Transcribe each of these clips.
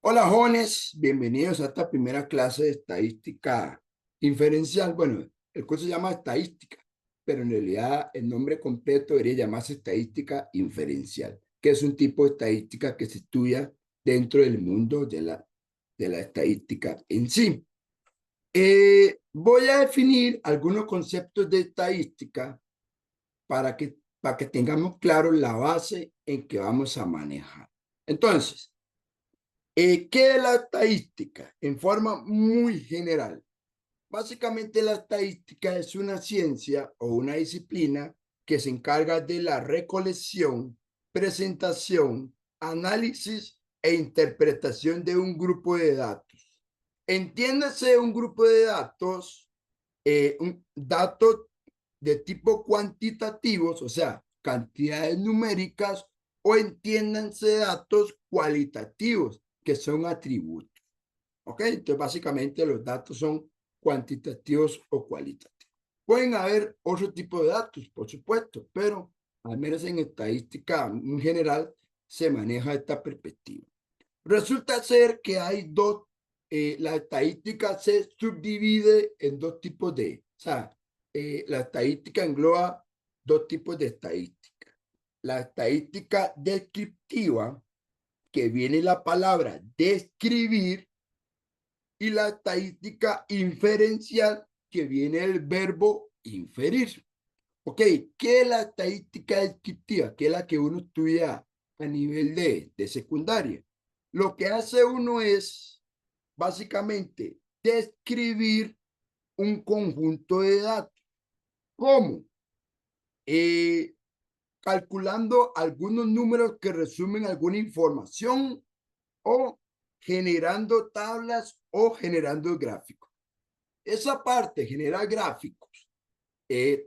Hola jóvenes, bienvenidos a esta primera clase de estadística inferencial. Bueno, el curso se llama estadística, pero en realidad el nombre completo debería llamarse estadística inferencial, que es un tipo de estadística que se estudia dentro del mundo de la estadística en sí. Voy a definir algunos conceptos de estadística para que tengamos claro la base en que vamos a manejar. Entonces, ¿qué es la estadística? En forma muy general. Básicamente la estadística es una ciencia o una disciplina que se encarga de la recolección, presentación, análisis e interpretación de un grupo de datos. Entiéndase un grupo de datos, datos de tipo cuantitativos, o sea, cantidades numéricas, o entiéndanse datos cualitativos, que son atributos. ¿Ok? Entonces, básicamente los datos son cuantitativos o cualitativos. Pueden haber otro tipo de datos, por supuesto, pero al menos en estadística en general se maneja esta perspectiva. Resulta ser que hay la estadística se subdivide en dos tipos o sea, la estadística engloba dos tipos de estadística. La estadística descriptiva, que viene la palabra describir, y la estadística inferencial, que viene el verbo inferir. Ok, ¿qué es la estadística descriptiva? ¿Qué es la que uno estudia a nivel de secundaria? Lo que hace uno es básicamente describir un conjunto de datos. ¿Cómo? Eh, Calculando algunos números que resumen alguna información, o generando tablas o generando gráficos. Esa parte, generar gráficos,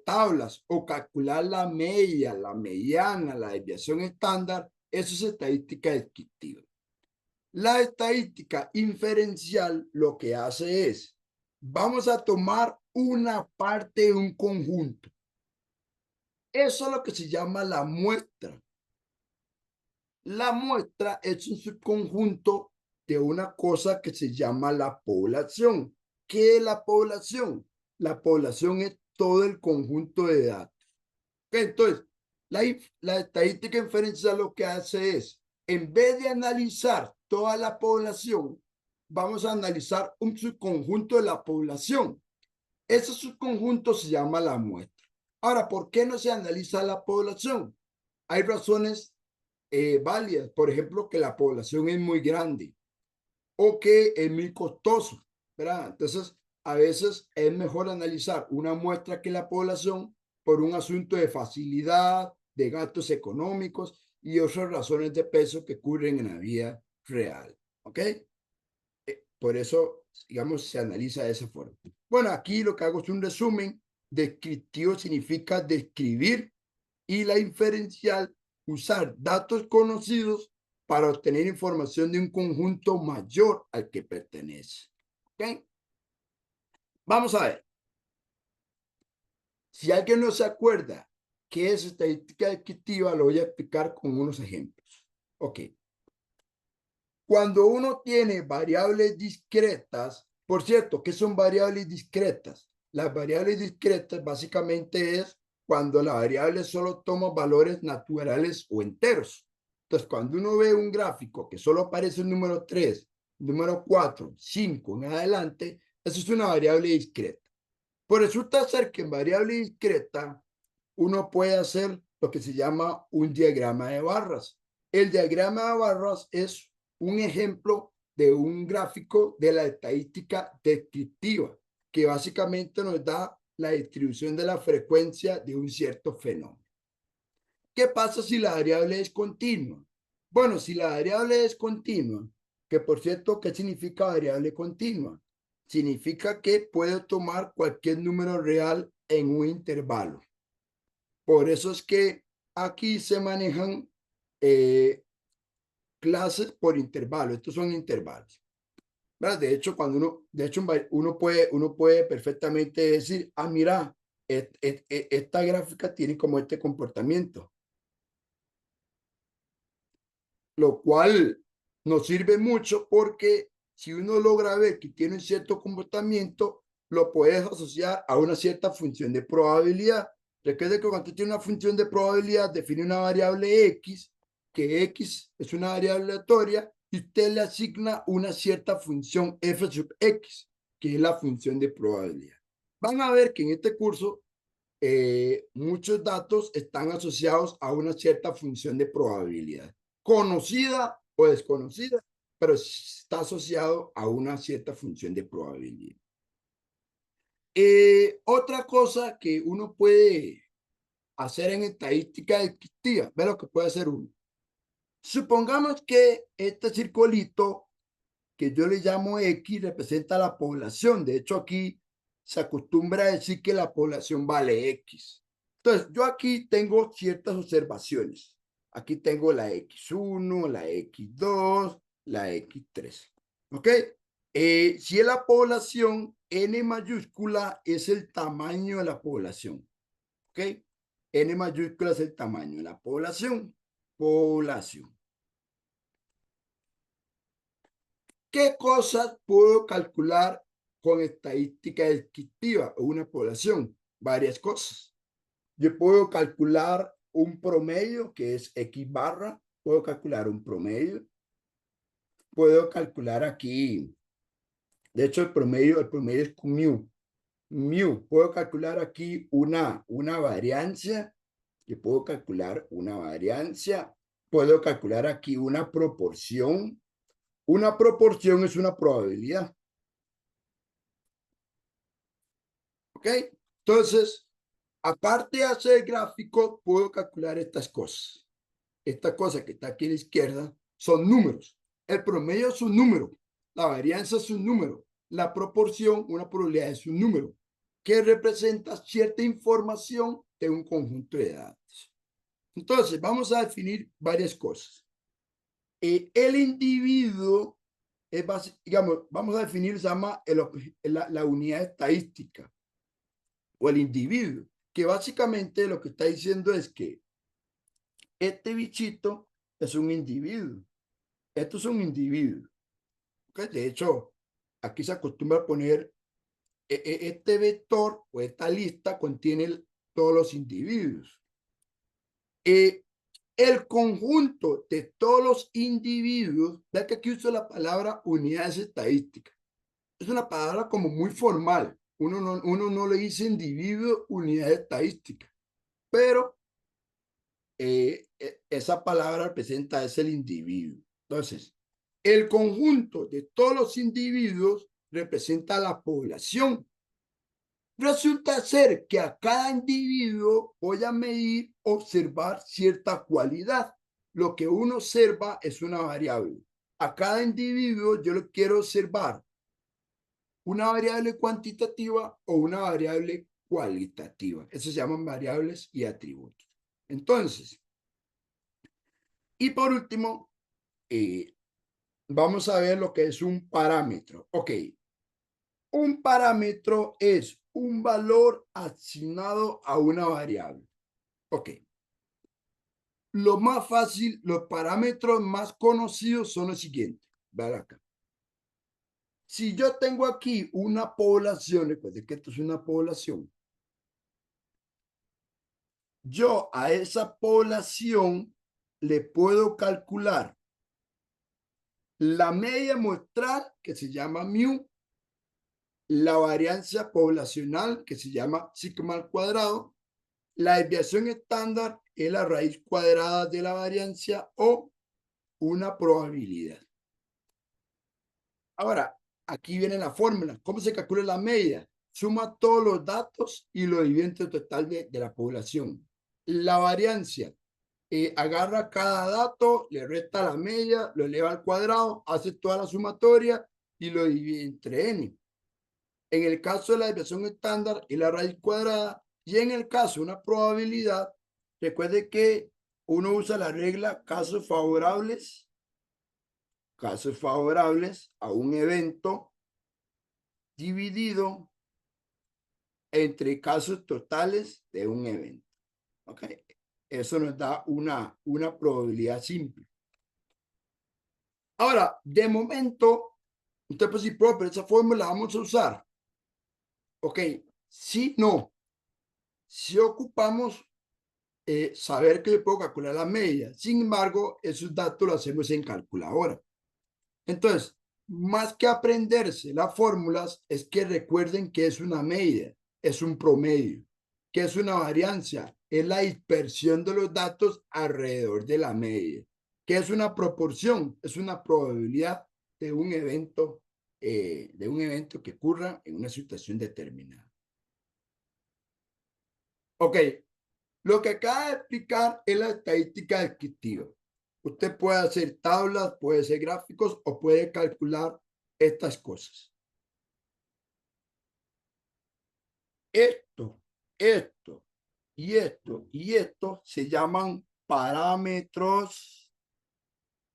tablas o calcular la media, la mediana, la desviación estándar, eso es estadística descriptiva. La estadística inferencial lo que hace es, vamos a tomar una parte de un conjunto. Eso es lo que se llama la muestra. La muestra es un subconjunto de una cosa que se llama la población. ¿Qué es la población? La población es todo el conjunto de datos. Entonces, la estadística inferencial lo que hace es, en vez de analizar toda la población, vamos a analizar un subconjunto de la población. Ese subconjunto se llama la muestra. Ahora, ¿por qué no se analiza la población? Hay razones válidas. Por ejemplo, que la población es muy grande o que es muy costoso, ¿verdad? Entonces, a veces es mejor analizar una muestra que la población por un asunto de facilidad, de gastos económicos y otras razones de peso que ocurren en la vida real. ¿Ok? Por eso, digamos, se analiza de esa forma. Bueno, aquí lo que hago es un resumen. Descriptivo significa describir, y la inferencial, usar datos conocidos para obtener información de un conjunto mayor al que pertenece. ¿Ok? Vamos a ver. Si alguien no se acuerda qué es estadística descriptiva, lo voy a explicar con unos ejemplos. Ok. Cuando uno tiene variables discretas, por cierto, ¿qué son variables discretas? Las variables discretas básicamente es cuando la variable solo toma valores naturales o enteros. Entonces, cuando uno ve un gráfico que solo aparece el número 3, número 4, 5 en adelante, eso es una variable discreta. Pues resulta ser que en variable discreta uno puede hacer lo que se llama un diagrama de barras. El diagrama de barras es un ejemplo de un gráfico de la estadística descriptiva, que básicamente nos da la distribución de la frecuencia de un cierto fenómeno. ¿Qué pasa si la variable es continua? Bueno, si la variable es continua, que por cierto, ¿qué significa variable continua? Significa que puede tomar cualquier número real en un intervalo. Por eso es que aquí se manejan eh, clases por intervalo. Estos son intervalos. ¿Verdad? De hecho, uno puede perfectamente decir, ah, mira, esta gráfica tiene como este comportamiento, lo cual nos sirve mucho porque si uno logra ver que tiene un cierto comportamiento, lo puedes asociar a una cierta función de probabilidad. Recuerda que cuando tiene una función de probabilidad, define una variable X, que X es una variable aleatoria, y usted le asigna una cierta función f sub X, que es la función de probabilidad. Van a ver que en este curso muchos datos están asociados a una cierta función de probabilidad, conocida o desconocida, pero está asociado a una cierta función de probabilidad. Otra cosa que uno puede hacer en estadística descriptiva, ve lo que puede hacer uno. Supongamos que este circulito que yo le llamo X representa la población. De hecho, aquí se acostumbra a decir que la población vale X. Entonces, yo aquí tengo ciertas observaciones. Aquí tengo la X1, la X2, la X3. ¿Ok? Si es la población, N mayúscula es el tamaño de la población. ¿Ok? N mayúscula es el tamaño de la población. Población. ¿Qué cosas puedo calcular con estadística descriptiva o una población? Varias cosas. Yo puedo calcular un promedio que es X barra, puedo calcular un promedio, puedo calcular aquí, de hecho el promedio es mu, puedo calcular aquí una variancia, que puedo calcular una variancia, puedo calcular aquí una proporción es una probabilidad. ¿Ok? Entonces, aparte de hacer gráfico, puedo calcular estas cosas. Esta cosa que está aquí a la izquierda son números. El promedio es un número. La varianza es un número. La proporción, una probabilidad, es un número que representa cierta información de un conjunto de datos. Entonces, vamos a definir varias cosas. El individuo es digamos, vamos a definir, se llama la unidad estadística o el individuo, que básicamente lo que está diciendo es que este bichito es un individuo. Esto es un individuo. ¿Okay? De hecho, aquí se acostumbra a poner este vector o esta lista contiene todos los individuos. El conjunto de todos los individuos, ya que aquí uso la palabra unidades estadísticas. Es una palabra como muy formal. Uno no le dice individuo, unidad estadística, pero esa palabra representa es el individuo. Entonces, el conjunto de todos los individuos representa la población. Resulta ser que a cada individuo voy a medir, observar cierta cualidad. Lo que uno observa es una variable. A cada individuo yo le quiero observar una variable cuantitativa o una variable cualitativa. Eso se llaman variables y atributos. Entonces, y por último, vamos a ver lo que es un parámetro. Ok, un parámetro es un valor asignado a una variable. Ok, lo más fácil, los parámetros más conocidos son los siguientes. Vean acá. Si yo tengo aquí una población, recuerden que esto es una población, yo a esa población le puedo calcular la media muestral, que se llama mu, la varianza poblacional, que se llama sigma al cuadrado, la desviación estándar es la raíz cuadrada de la varianza o una probabilidad. Ahora, aquí viene la fórmula. ¿Cómo se calcula la media? Suma todos los datos y lo divide entre el total de la población. La varianza, agarra cada dato, le resta la media, lo eleva al cuadrado, hace toda la sumatoria y lo divide entre n. En el caso de la desviación estándar es la raíz cuadrada y en el caso de una probabilidad, recuerde que uno usa la regla casos favorables a un evento dividido entre casos totales de un evento. ¿Okay? Eso nos da una probabilidad simple. Ahora, de momento, usted puede decir, pero esa fórmula la vamos a usar. Ok, sí, no. Si ocupamos saber que yo puedo calcular la media. Sin embargo, esos datos los hacemos en calculadora. Entonces, más que aprenderse las fórmulas, es que recuerden que es una media, es un promedio, que es una variancia, es la dispersión de los datos alrededor de la media, que es una proporción, es una probabilidad de un evento que ocurra en una situación determinada. Ok, lo que acaba de explicar es la estadística descriptiva. Usted puede hacer tablas, puede hacer gráficos o puede calcular estas cosas. Esto, esto y esto se llaman parámetros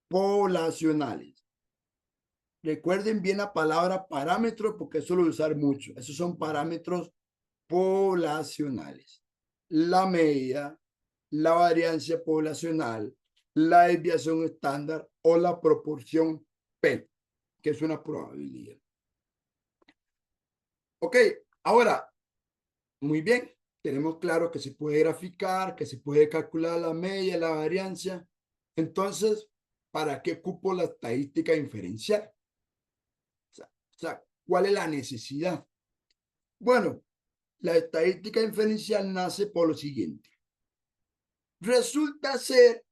poblacionales. Recuerden bien la palabra parámetro porque eso lo voy a usar mucho. Esos son parámetros poblacionales. La media, la variancia poblacional, la desviación estándar o la proporción P, que es una probabilidad. Ok, ahora, muy bien, tenemos claro que se puede graficar, que se puede calcular la media, la variancia. Entonces, ¿para qué ocupo la estadística inferencial? ¿Cuál es la necesidad? Bueno, la estadística inferencial nace por lo siguiente. Resulta ser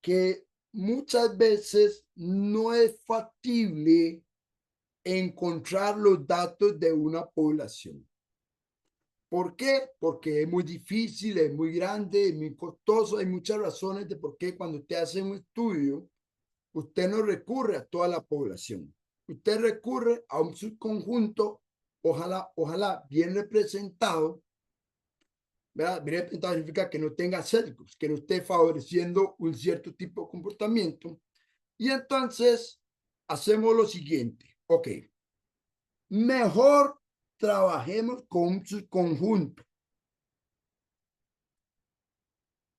que muchas veces no es factible encontrar los datos de una población. ¿Por qué? Porque es muy difícil, es muy grande, es muy costoso. Hay muchas razones de por qué cuando usted hace un estudio, usted no recurre a toda la población. Usted recurre a un subconjunto, ojalá bien representado, ¿verdad? Bien representado significa que no tenga sesgos, que no esté favoreciendo un cierto tipo de comportamiento. Y entonces hacemos lo siguiente. Ok, mejor trabajemos con un subconjunto.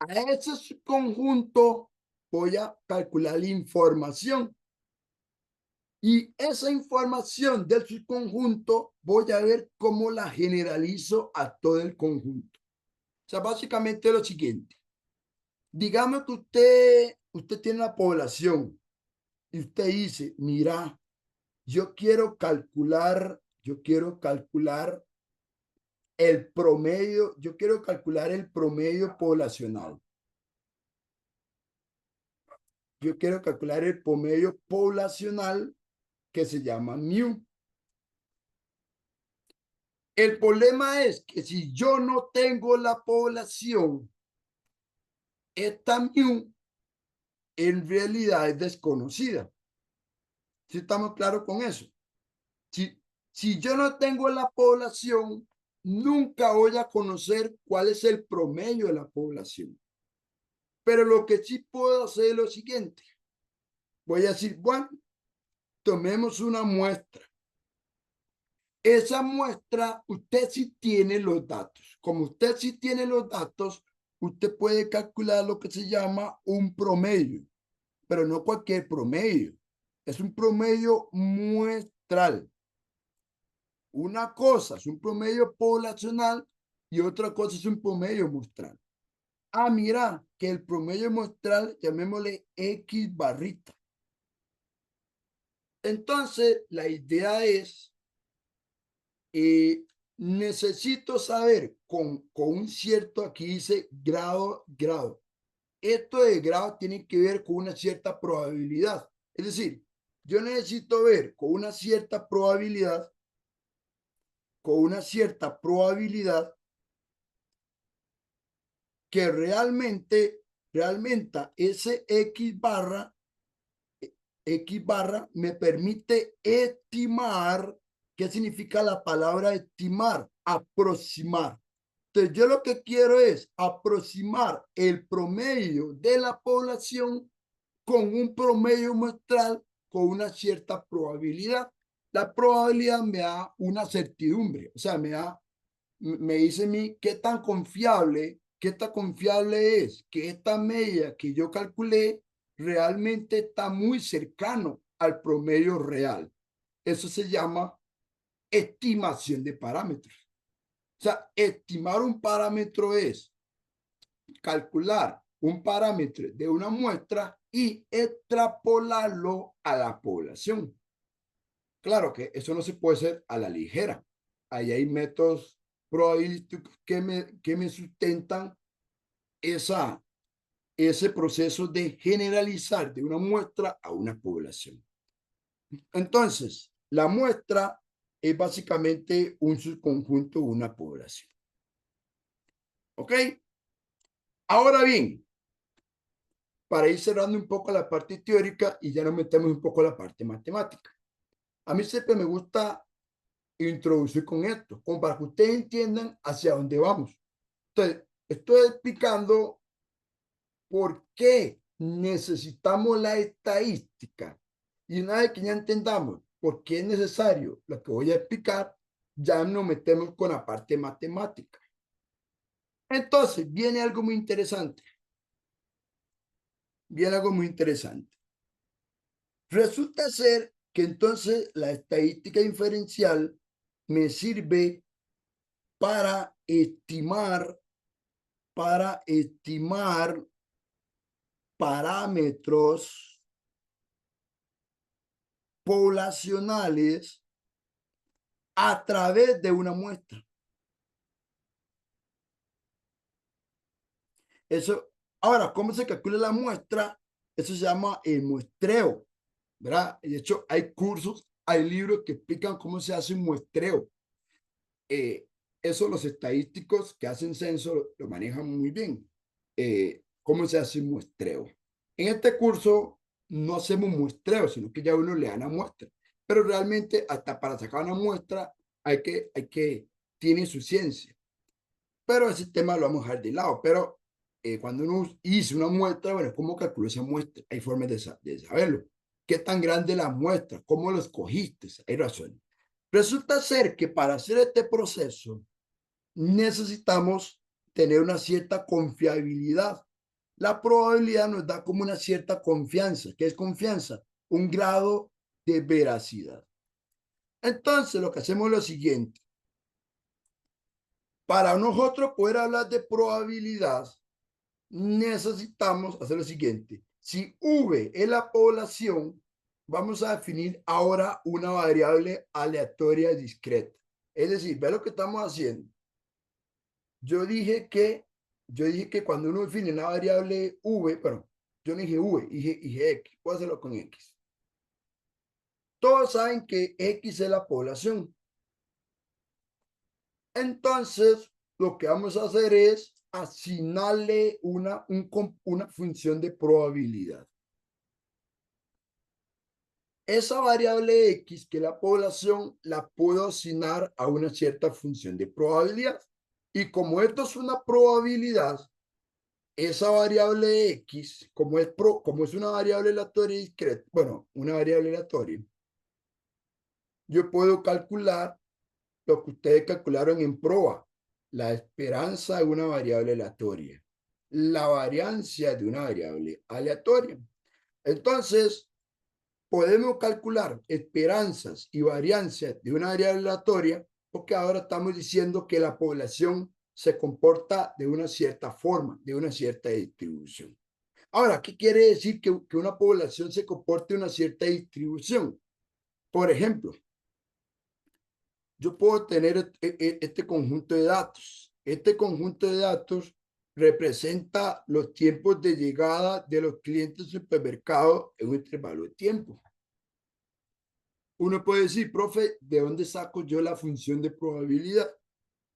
A ese subconjunto voy a calcular la información. Y esa información del subconjunto voy a ver cómo la generalizo a todo el conjunto. O sea, básicamente lo siguiente. Digamos que usted tiene una población y usted dice, mira, yo quiero calcular el promedio, yo quiero calcular el promedio poblacional. Yo quiero calcular el promedio poblacional que se llama mu. El problema es que si yo no tengo la población, esta mu en realidad es desconocida. ¿Sí estamos claros con eso? Si, si yo no tengo la población, nunca voy a conocer cuál es el promedio de la población. Pero lo que sí puedo hacer es lo siguiente. Voy a decir, bueno, tomemos una muestra. Esa muestra, usted sí tiene los datos. Como usted sí tiene los datos, usted puede calcular lo que se llama un promedio, pero no cualquier promedio. Es un promedio muestral. Una cosa es un promedio poblacional y otra cosa es un promedio muestral. Ah, mira, que el promedio muestral, llamémosle X barrita. Entonces, la idea es, necesito saber con un cierto, aquí dice grado. Esto de grado tiene que ver con una cierta probabilidad. Es decir, yo necesito ver con una cierta probabilidad que realmente ese X barra me permite estimar. ¿Qué significa la palabra estimar? Aproximar. Entonces, yo lo que quiero es aproximar el promedio de la población con un promedio muestral con una cierta probabilidad. La probabilidad me da una certidumbre, o sea, me dice a mí qué tan confiable es que esta media que yo calculé realmente está muy cercano al promedio real. Eso se llama estimación de parámetros. O sea, estimar un parámetro es calcular un parámetro de una muestra y extrapolarlo a la población. Claro que eso no se puede hacer a la ligera. Ahí hay métodos probabilísticos que me sustentan ese proceso de generalizar de una muestra a una población. Entonces, la muestra es básicamente un subconjunto de una población. ¿Ok? Ahora bien, para ir cerrando un poco la parte teórica y ya nos metemos un poco a la parte matemática. A mí siempre me gusta introducir con esto, como para que ustedes entiendan hacia dónde vamos. Entonces, estoy explicando por qué necesitamos la estadística. Y una vez que ya entendamos por qué es necesario lo que voy a explicar, ya nos metemos con la parte matemática. Entonces, viene algo muy interesante. Viene algo muy interesante. Resulta ser que entonces la estadística inferencial me sirve para estimar parámetros poblacionales a través de una muestra. Eso, ahora, ¿cómo se calcula la muestra? Eso se llama el muestreo, ¿verdad? De hecho, hay cursos, hay libros que explican cómo se hace un muestreo. Eso los estadísticos que hacen censo lo manejan muy bien. ¿Cómo se hace un muestreo? En este curso no hacemos muestreo, sino que ya uno le da una muestra. Pero realmente hasta para sacar una muestra tiene su ciencia. Pero ese tema lo vamos a dejar de lado. Pero cuando uno hizo una muestra, bueno, ¿cómo calculó esa muestra? Hay formas de saberlo. ¿Qué tan grande la muestra? ¿Cómo lo escogiste? Hay razones. Resulta ser que para hacer este proceso necesitamos tener una cierta confiabilidad. La probabilidad nos da como una cierta confianza. ¿Qué es confianza? Un grado de veracidad. Entonces, lo que hacemos es lo siguiente. Para nosotros poder hablar de probabilidad, necesitamos hacer lo siguiente. Si V es la población, vamos a definir ahora una variable aleatoria discreta. Es decir, ve lo que estamos haciendo. Yo dije que cuando uno define una variable V, pero yo no dije V, dije X. Puedo hacerlo con X. Todos saben que X es la población. Entonces, lo que vamos a hacer es asignarle una función de probabilidad. Esa variable X, que es la población, la puedo asignar a una cierta función de probabilidad. Y como esto es una probabilidad, esa variable X, como es una variable aleatoria discreta, bueno, una variable aleatoria, yo puedo calcular lo que ustedes calcularon en proba, la esperanza de una variable aleatoria, la variancia de una variable aleatoria. Entonces, podemos calcular esperanzas y variancias de una variable aleatoria porque ahora estamos diciendo que la población se comporta de una cierta forma, de una cierta distribución. Ahora, ¿qué quiere decir que una población se comporte de una cierta distribución? Por ejemplo, yo puedo tener este conjunto de datos. Este conjunto de datos representa los tiempos de llegada de los clientes del supermercado en un intervalo de tiempo. Uno puede decir, profe, ¿de dónde saco yo la función de probabilidad?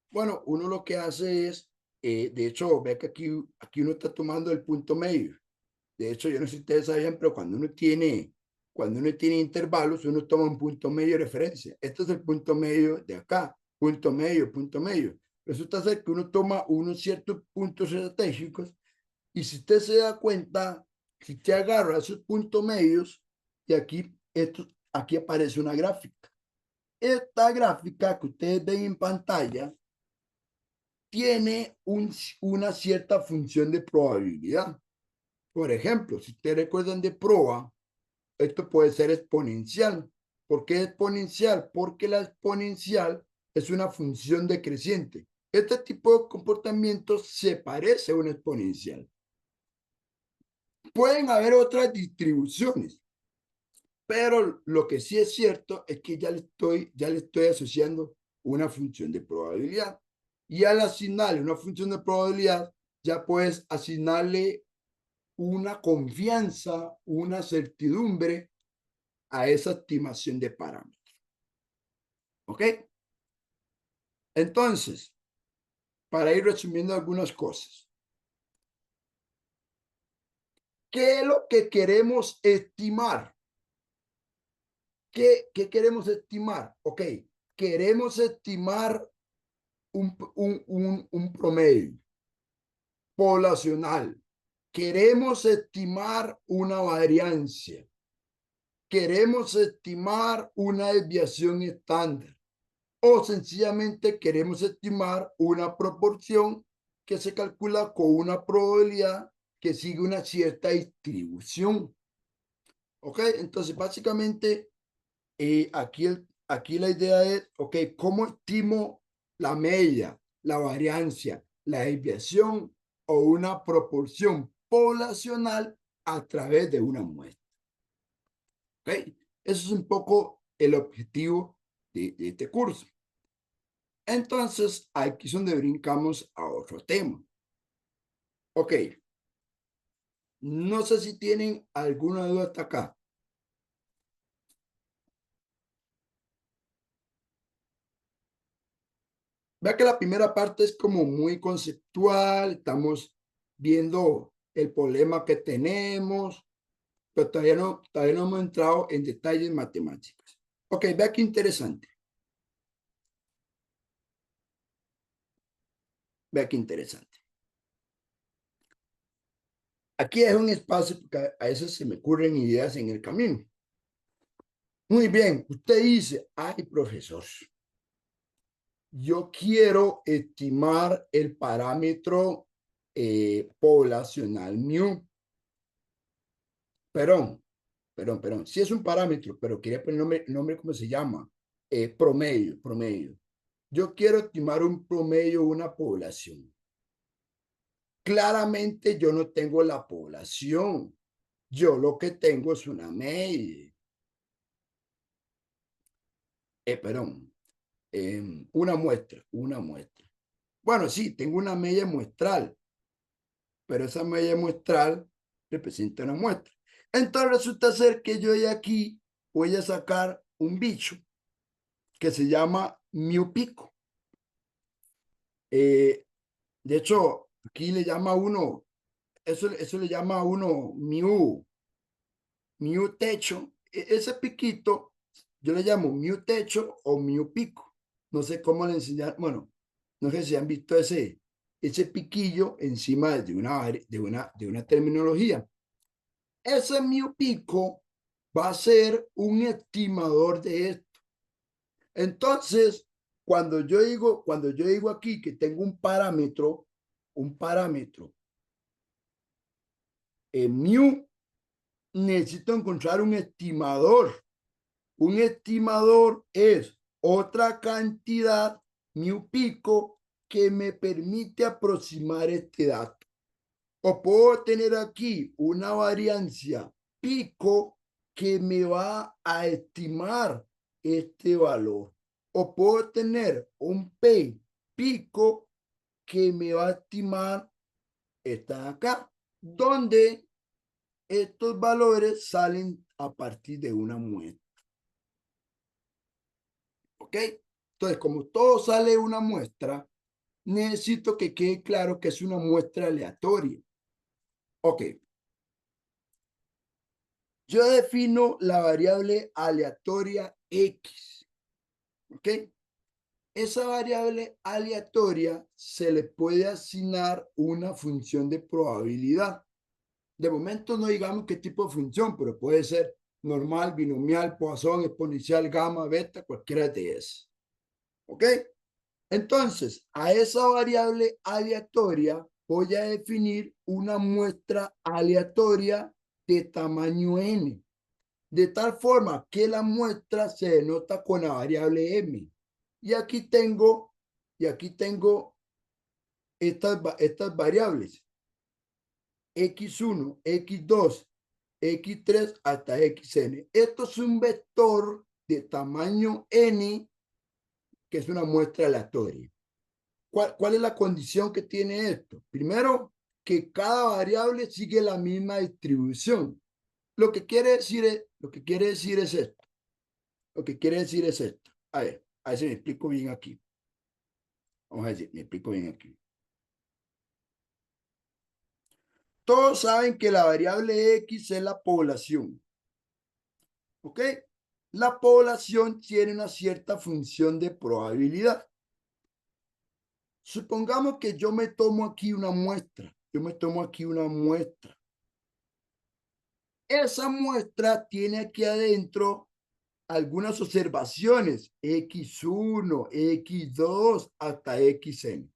Bueno, uno lo que hace es, de hecho, ve que aquí uno está tomando el punto medio. De hecho, yo no sé si ustedes sabían, pero cuando uno tiene intervalos, uno toma un punto medio de referencia. Este es el punto medio de acá, punto medio, punto medio. Resulta ser que uno toma unos ciertos puntos estratégicos y si usted se da cuenta, si usted agarra esos puntos medios, y aquí aparece una gráfica. Esta gráfica que ustedes ven en pantalla tiene una cierta función de probabilidad. Por ejemplo, si ustedes recuerdan de proa, esto puede ser exponencial. ¿Por qué exponencial? Porque la exponencial es una función decreciente. Este tipo de comportamiento se parece a una exponencial. Pueden haber otras distribuciones, pero lo que sí es cierto es que ya le estoy asociando una función de probabilidad. Y al asignarle una función de probabilidad, ya puedes asignarle una confianza, una certidumbre a esa estimación de parámetros. ¿Ok? Entonces, para ir resumiendo algunas cosas, ¿qué es lo que queremos estimar? ¿Qué queremos estimar? Ok, queremos estimar un promedio poblacional. Queremos estimar una variancia. Queremos estimar una desviación estándar. O sencillamente queremos estimar una proporción que se calcula con una probabilidad que sigue una cierta distribución. ¿Ok? Entonces, básicamente, aquí la idea es, ok, ¿cómo estimo la media, la variancia, la desviación o una proporción poblacional a través de una muestra? ¿Ok? Eso es un poco el objetivo de este curso. Entonces, aquí es donde brincamos a otro tema. Ok, no sé si tienen alguna duda hasta acá. Vea que la primera parte es como muy conceptual, estamos viendo el problema que tenemos, pero todavía no hemos entrado en detalles matemáticos. Ok, vea qué interesante. Vea qué interesante. Aquí es un espacio porque a veces se me ocurren ideas en el camino. Muy bien, usted dice, ay, profesor, yo quiero estimar el parámetro poblacional mu. Perdón, perdón. Sí es un parámetro, pero quería poner nombre ¿cómo se llama? Promedio. Yo quiero estimar un promedio de una población. Claramente yo no tengo la población. Yo lo que tengo es una media. Perdón, una muestra. Bueno, sí, tengo una media muestral, pero esa media muestral representa una muestra. Entonces resulta ser que yo de aquí voy a sacar un bicho que se llama mu pico. De hecho, aquí le llama a uno, eso le llama a uno mu techo. Ese piquito, yo le llamo mu techo o mu pico. No sé cómo le enseñar, bueno, no sé si han visto ese piquillo encima de una terminología. Ese mu pico va a ser un estimador de esto. Entonces, cuando yo digo aquí que tengo un parámetro mu, necesito encontrar un estimador. Un estimador es otra cantidad mu pico que me permite aproximar este dato. O puedo tener aquí una variancia pico que me va a estimar este valor. O puedo tener un P pico que me va a estimar esta de acá, donde estos valores salen a partir de una muestra. ¿Ok? Entonces, como todo sale de una muestra, necesito que quede claro que es una muestra aleatoria. Ok, yo defino la variable aleatoria X. ¿Ok? Esa variable aleatoria se le puede asignar una función de probabilidad. De momento no digamos qué tipo de función, pero puede ser normal, binomial, Poisson, exponencial, gamma, beta, cualquiera de esas. ¿Ok? Entonces, a esa variable aleatoria voy a definir una muestra aleatoria de tamaño n, de tal forma que la muestra se denota con la variable m. Y aquí tengo estas variables, x1, x2, x3 hasta xn. Esto es un vector de tamaño n, que es una muestra aleatoria. ¿Cuál es la condición que tiene esto? Primero, que cada variable sigue la misma distribución. Lo que quiere decir es esto. Lo que quiere decir es esto. A ver si me explico bien aquí. Vamos a decir, me explico bien aquí. Todos saben que la variable X es la población. ¿Ok? La población tiene una cierta función de probabilidad. Supongamos que yo me tomo aquí una muestra. Esa muestra tiene aquí adentro algunas observaciones, x1, x2, hasta xn.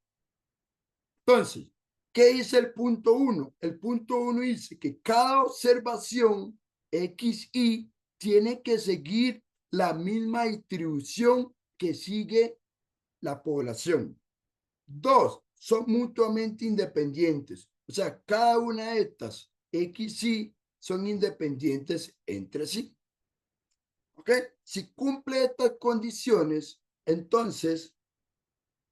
Entonces, ¿qué dice el punto 1? El punto 1 dice que cada observación xy tiene que seguir la misma distribución que sigue la población. Dos, son mutuamente independientes. O sea, cada una de estas xy son independientes entre sí. ¿Ok? Si cumple estas condiciones, entonces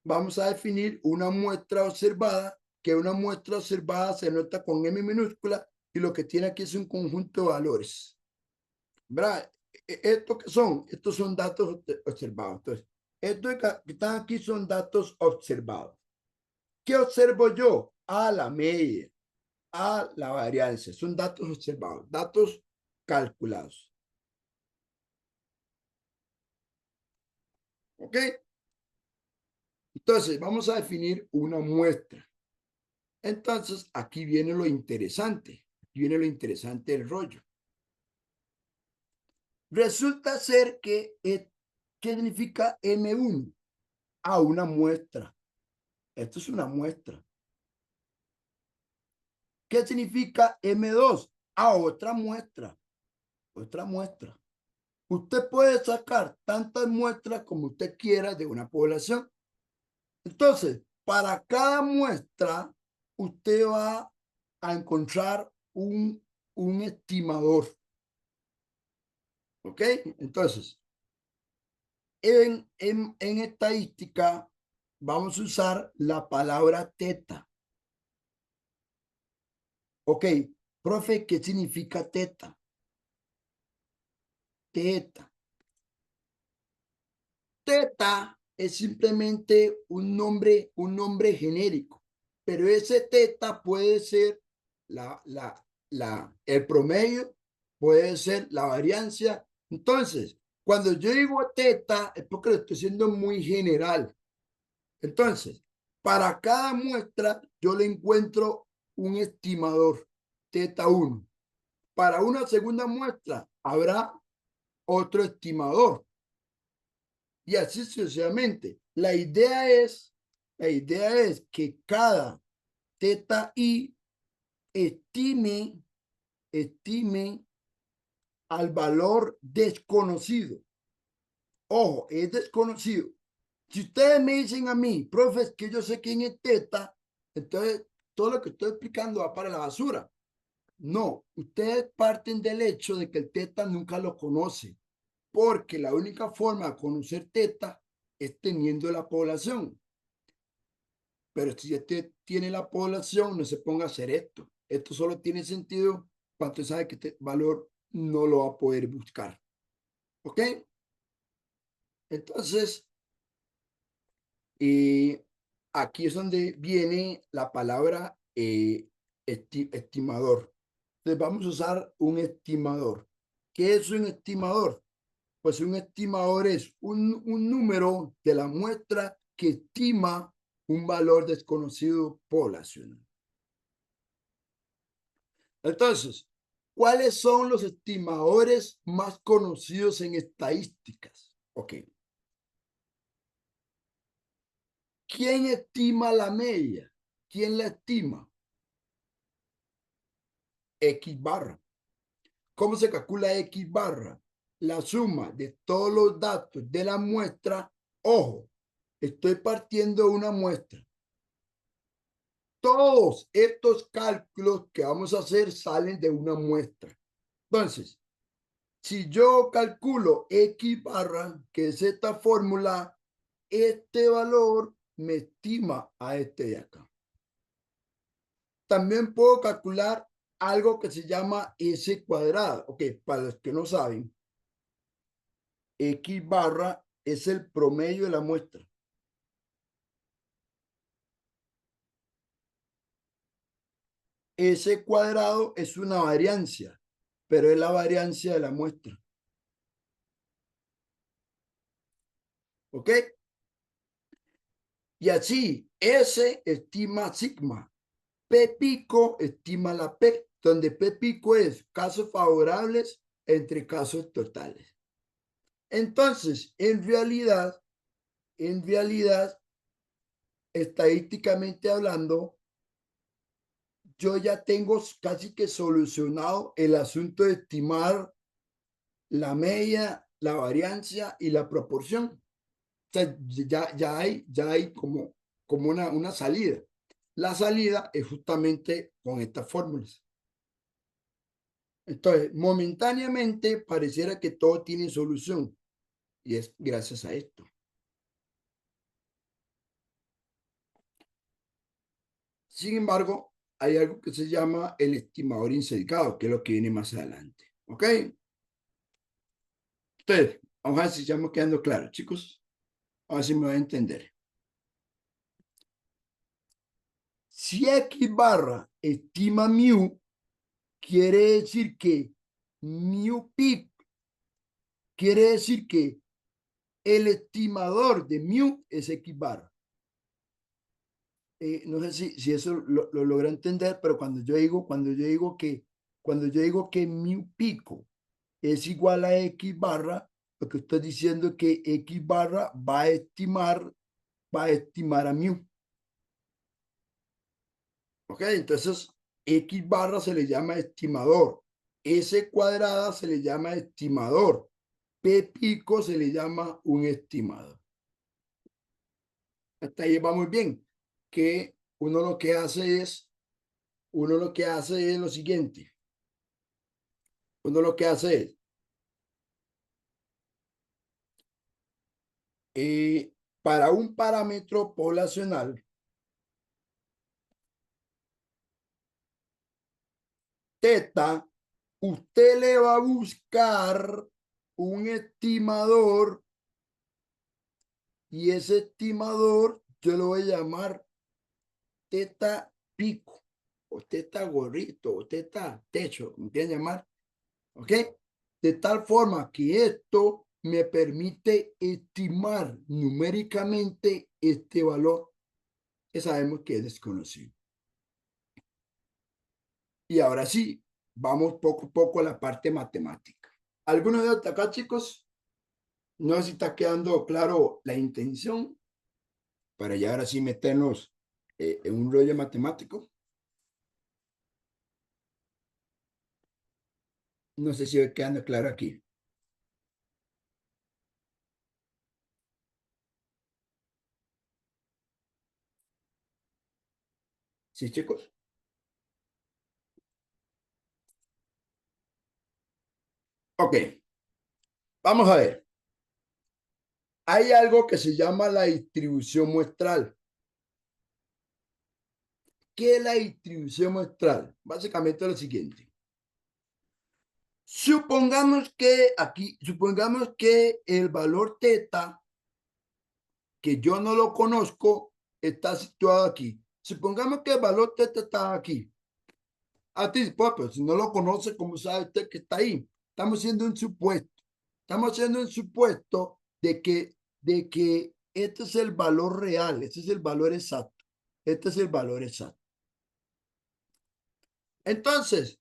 vamos a definir una muestra observada, que una muestra observada se nota con M minúscula y lo que tiene aquí es un conjunto de valores. ¿Verdad? ¿Estos qué son? Estos son datos observados. Entonces, estos que están aquí son datos observados. ¿Qué observo yo? A la media, a la varianza. Son datos observados, datos calculados. ¿Ok? Entonces, vamos a definir una muestra. Entonces, aquí viene lo interesante. Aquí viene lo interesante del rollo. Resulta ser que, ¿qué significa M1? A una muestra. Esto es una muestra. ¿Qué significa M2? A otra muestra. Otra muestra. Usted puede sacar tantas muestras como usted quiera de una población. Entonces, para cada muestra, usted va a encontrar un estimador. ¿Ok? Entonces, en estadística vamos a usar la palabra teta. Ok, profe, ¿qué significa teta? Teta. Teta es simplemente un nombre genérico, pero ese teta puede ser el promedio, puede ser la variancia. Entonces, cuando yo digo teta, es porque lo estoy haciendo muy general. Entonces, para cada muestra, yo le encuentro un estimador, teta 1. Para una segunda muestra, habrá otro estimador. Y así sucesivamente. La idea es que cada teta i estime al valor desconocido. Ojo, es desconocido. Si ustedes me dicen a mí, profes, que yo sé quién es teta, entonces todo lo que estoy explicando va para la basura. No, ustedes parten del hecho de que el teta nunca lo conoce, porque la única forma de conocer teta es teniendo la población. Pero si usted tiene la población, no se ponga a hacer esto. Esto solo tiene sentido cuando usted sabe que este valor no lo va a poder buscar. ¿Ok? Entonces, aquí es donde viene la palabra estimador. Entonces, vamos a usar un estimador. ¿Qué es un estimador? Pues un estimador es un número de la muestra que estima un valor desconocido poblacional. Entonces, ¿cuáles son los estimadores más conocidos en estadísticas? Ok. ¿Quién estima la media? ¿Quién la estima? X barra. ¿Cómo se calcula X barra? La suma de todos los datos de la muestra. Ojo, estoy partiendo de una muestra. Todos estos cálculos que vamos a hacer salen de una muestra. Entonces, si yo calculo X barra, que es esta fórmula, este valor me estima a este de acá. También puedo calcular algo que se llama S cuadrado. Ok, para los que no saben, X barra es el promedio de la muestra. S cuadrado es una variancia, pero es la variancia de la muestra. ¿Ok? Y así, S estima sigma, P pico estima la P, donde P pico es casos favorables entre casos totales. Entonces, en realidad, estadísticamente hablando, yo ya tengo casi que solucionado el asunto de estimar la media, la variancia y la proporción. O sea, ya hay como una salida. La salida es justamente con estas fórmulas. Entonces, momentáneamente pareciera que todo tiene solución y es gracias a esto. Sin embargo, hay algo que se llama el estimador insedicado, que es lo que viene más adelante. ¿Ok? Entonces, vamos a ver si estamos quedando claros, chicos. A ver si me va a entender. Si X barra estima mu, quiere decir que mu peak, quiere decir que el estimador de mu es X barra. No sé si eso lo logra entender, pero cuando yo digo que mu pico es igual a X barra, lo que estoy diciendo es que X barra va a estimar a mu. ¿Ok? Entonces, X barra se le llama estimador. S cuadrada se le llama estimador. P pico se le llama un estimador. Hasta ahí va muy bien. Que uno lo que hace es lo siguiente. Uno lo que hace es, para un parámetro poblacional, teta, usted le va a buscar un estimador y ese estimador yo lo voy a llamar teta pico o teta gorrito o teta techo, ¿me quieren llamar? ¿Ok? De tal forma que esto me permite estimar numéricamente este valor que sabemos que es desconocido. Y ahora sí, vamos poco a poco a la parte matemática. ¿Algunos de hasta acá, chicos? No sé si está quedando claro la intención para ya ahora sí meternos en un rollo matemático. No sé si va quedando claro aquí. ¿Sí, chicos? Ok, vamos a ver. Hay algo que se llama la distribución muestral. ¿Qué es la distribución muestral? Básicamente lo siguiente. Supongamos que el valor teta, que yo no lo conozco, está situado aquí. Supongamos que el valor teta está aquí. A ti, pues, pero si no lo conoce, ¿cómo sabe usted que está ahí? Estamos haciendo un supuesto. Estamos haciendo un supuesto de que este es el valor real, este es el valor exacto. Este es el valor exacto. Entonces,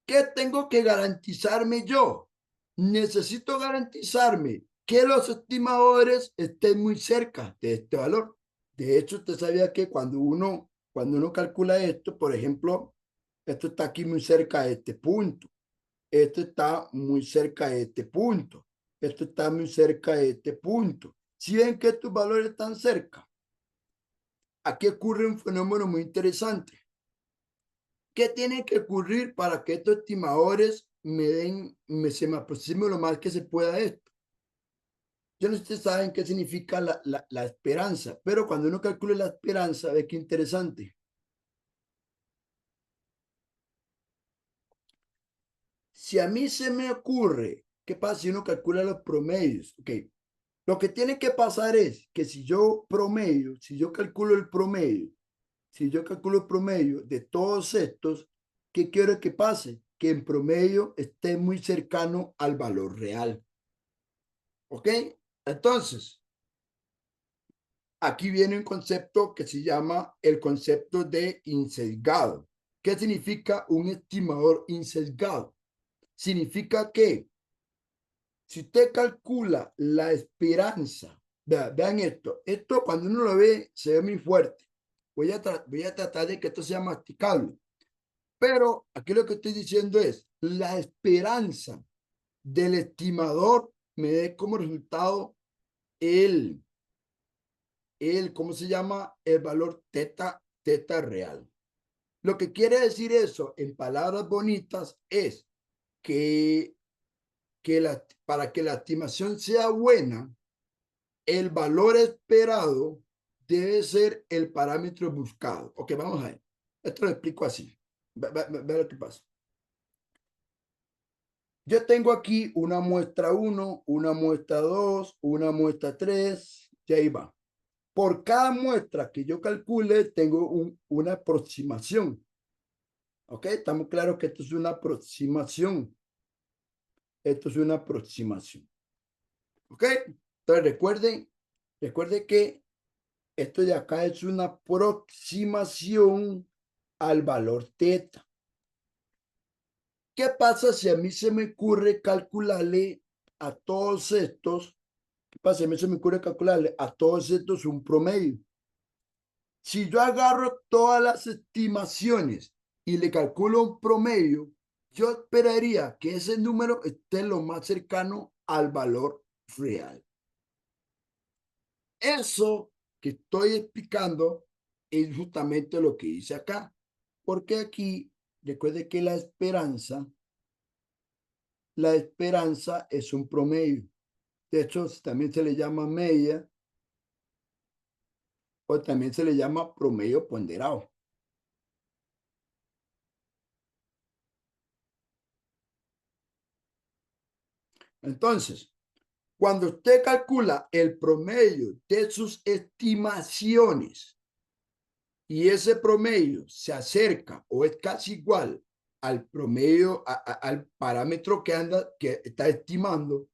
¿qué tengo que garantizarme yo? Necesito garantizarme que los estimadores estén muy cerca de este valor. De hecho, usted sabía que cuando uno calcula esto, por ejemplo, esto está aquí muy cerca de este punto. Esto está muy cerca de este punto. Esto está muy cerca de este punto. Si ven que estos valores están cerca, aquí ocurre un fenómeno muy interesante. ¿Qué tiene que ocurrir para que estos estimadores se me aproxime lo más que se pueda esto? Yo no sé si ustedes saben qué significa la esperanza, pero cuando uno calcula la esperanza, ve qué interesante. Si a mí se me ocurre, ¿qué pasa si uno calcula los promedios? Ok, lo que tiene que pasar es que si yo promedio, si yo calculo el promedio, si yo calculo el promedio de todos estos, ¿qué quiero que pase? Que en promedio esté muy cercano al valor real. ¿Ok? Entonces, aquí viene un concepto que se llama el concepto de insesgado. ¿Qué significa un estimador insesgado? Significa que si usted calcula la esperanza, vean esto cuando uno lo ve se ve muy fuerte. Voy a tratar de que esto sea masticable, pero aquí lo que estoy diciendo es la esperanza del estimador me dé como resultado el, ¿cómo se llama? El valor teta real. Lo que quiere decir eso en palabras bonitas es que, para que la estimación sea buena, el valor esperado debe ser el parámetro buscado. Ok, vamos a ver. Esto lo explico así. Ve lo que pasa. Yo tengo aquí una muestra 1, una muestra 2, una muestra 3, y ahí va. Por cada muestra que yo calcule, tengo una aproximación. ¿Ok? Estamos claros que esto es una aproximación. Esto es una aproximación. ¿Ok? Entonces recuerden que esto de acá es una aproximación al valor teta. ¿Qué pasa si a mí se me ocurre calcularle a todos estos? ¿Qué pasa si a mí se me ocurre calcularle a todos estos un promedio? Si yo agarro todas las estimaciones y le calculo un promedio, yo esperaría que ese número esté lo más cercano al valor real. Eso que estoy explicando es justamente lo que dice acá, porque aquí recuerde que la esperanza es un promedio. De hecho, también se le llama media o también se le llama promedio ponderado. Entonces, cuando usted calcula el promedio de sus estimaciones y ese promedio se acerca o es casi igual al promedio, al parámetro que está estimando,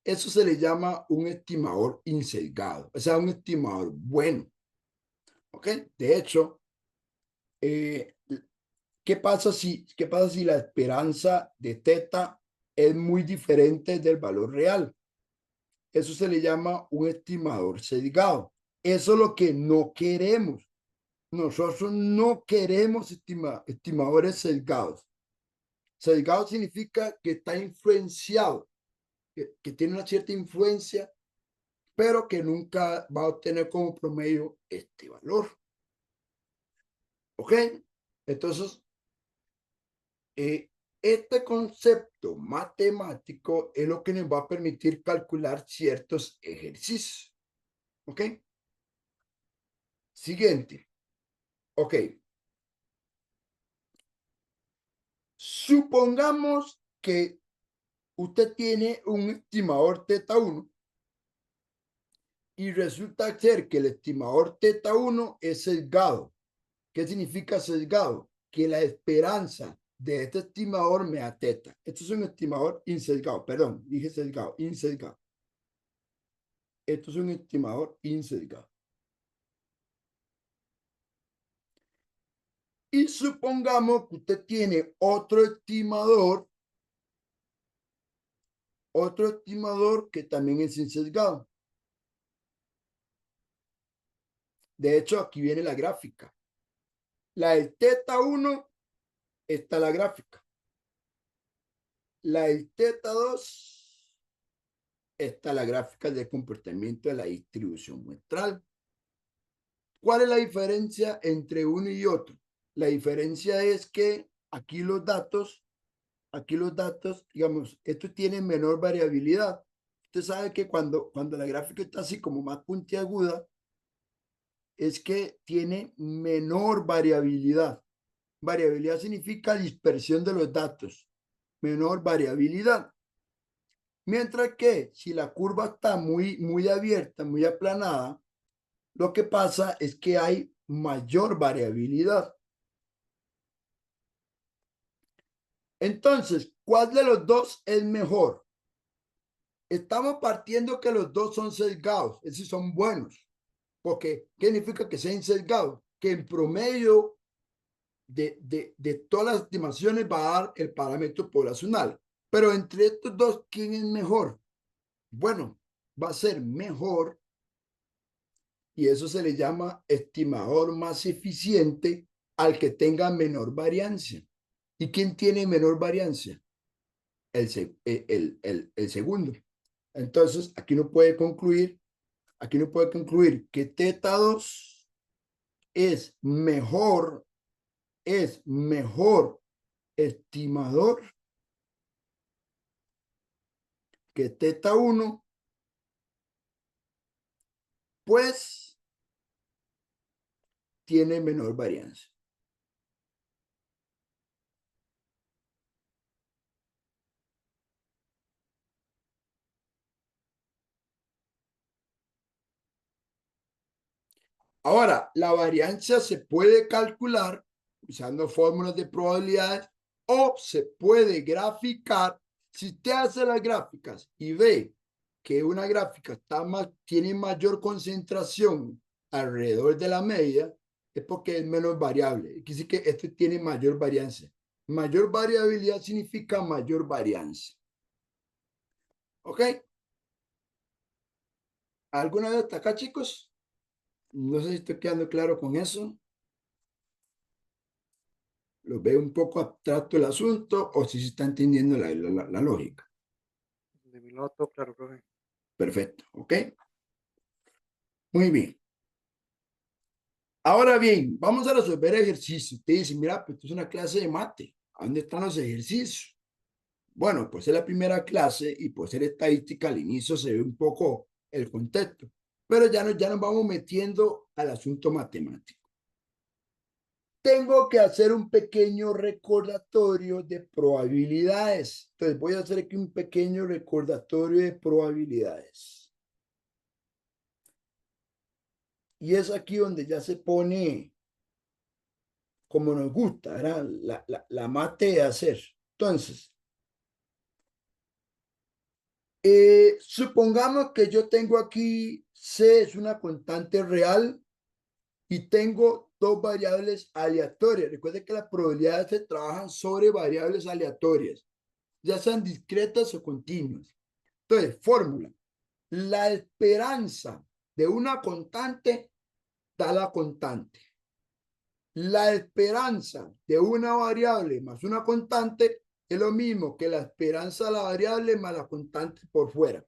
eso se le llama un estimador insesgado, o sea, un estimador bueno. ¿Ok? De hecho, eh, qué pasa si la esperanza de teta es muy diferente del valor real? Eso se le llama un estimador sesgado. Eso es lo que no queremos. Nosotros no queremos estimadores sesgados. Sesgado significa que está influenciado, que tiene una cierta influencia, pero que nunca va a obtener como promedio este valor. ¿Ok? Entonces, este concepto matemático es lo que nos va a permitir calcular ciertos ejercicios. ¿Ok? Siguiente. Ok. Supongamos que usted tiene un estimador teta 1 y resulta ser que el estimador teta 1 es sesgado. ¿Qué significa sesgado? Que la esperanza de este estimador me da teta. Esto es un estimador insesgado, perdón, dije sesgado, insesgado. Esto es un estimador insesgado. Y supongamos que usted tiene otro estimador que también es insesgado. De hecho, aquí viene la gráfica. La del teta 1 está la gráfica. La del teta 2 está la gráfica del comportamiento de la distribución muestral. ¿Cuál es la diferencia entre uno y otro? La diferencia es que aquí los datos, digamos, esto tiene menor variabilidad. Usted sabe que cuando la gráfica está así como más puntiaguda, es que tiene menor variabilidad. Variabilidad significa dispersión de los datos, menor variabilidad. Mientras que si la curva está muy abierta, muy aplanada, lo que pasa es que hay mayor variabilidad. Entonces, ¿cuál de los dos es mejor? Estamos partiendo que los dos son sesgados, es decir, son buenos. Porque, ¿qué significa que sean sesgados? Que en promedio de todas las estimaciones va a dar el parámetro poblacional. Pero entre estos dos, ¿quién es mejor? Bueno, va a ser mejor y eso se le llama estimador más eficiente al que tenga menor variancia. ¿Y quién tiene menor variancia? El segundo. Entonces, aquí no puede concluir que teta 2 es mejor estimador que teta 1, pues tiene menor varianza. Ahora, la varianza se puede calcular usando fórmulas de probabilidades o se puede graficar. Si usted hace las gráficas y ve que una gráfica tiene mayor concentración alrededor de la media, es porque es menos variable. Quiere decir que este tiene mayor varianza. Mayor variabilidad significa mayor varianza. ¿Ok? ¿Alguna vez hasta acá, chicos? No sé si estoy quedando claro con eso. Lo veo un poco abstracto el asunto o si se está entendiendo la lógica. De mi lado todo claro, profe. Perfecto, ¿ok? Muy bien. Ahora bien, vamos a resolver ejercicios. Usted dice, mira, pues esto es una clase de mate. ¿A dónde están los ejercicios? Bueno, pues es la primera clase y por ser estadística al inicio se ve un poco el contexto, pero ya nos vamos metiendo al asunto matemático. Tengo que hacer un pequeño recordatorio de probabilidades. Entonces voy a hacer aquí un pequeño recordatorio de probabilidades. Y es aquí donde ya se pone como nos gusta, ¿verdad? La mate de hacer. Entonces, supongamos que yo tengo aquí C es una constante real y tengo dos variables aleatorias. Recuerden que las probabilidades se trabajan sobre variables aleatorias, ya sean discretas o continuas. Entonces, fórmula. La esperanza de una constante da la constante. La esperanza de una variable más una constante es lo mismo que la esperanza de la variable más la constante por fuera.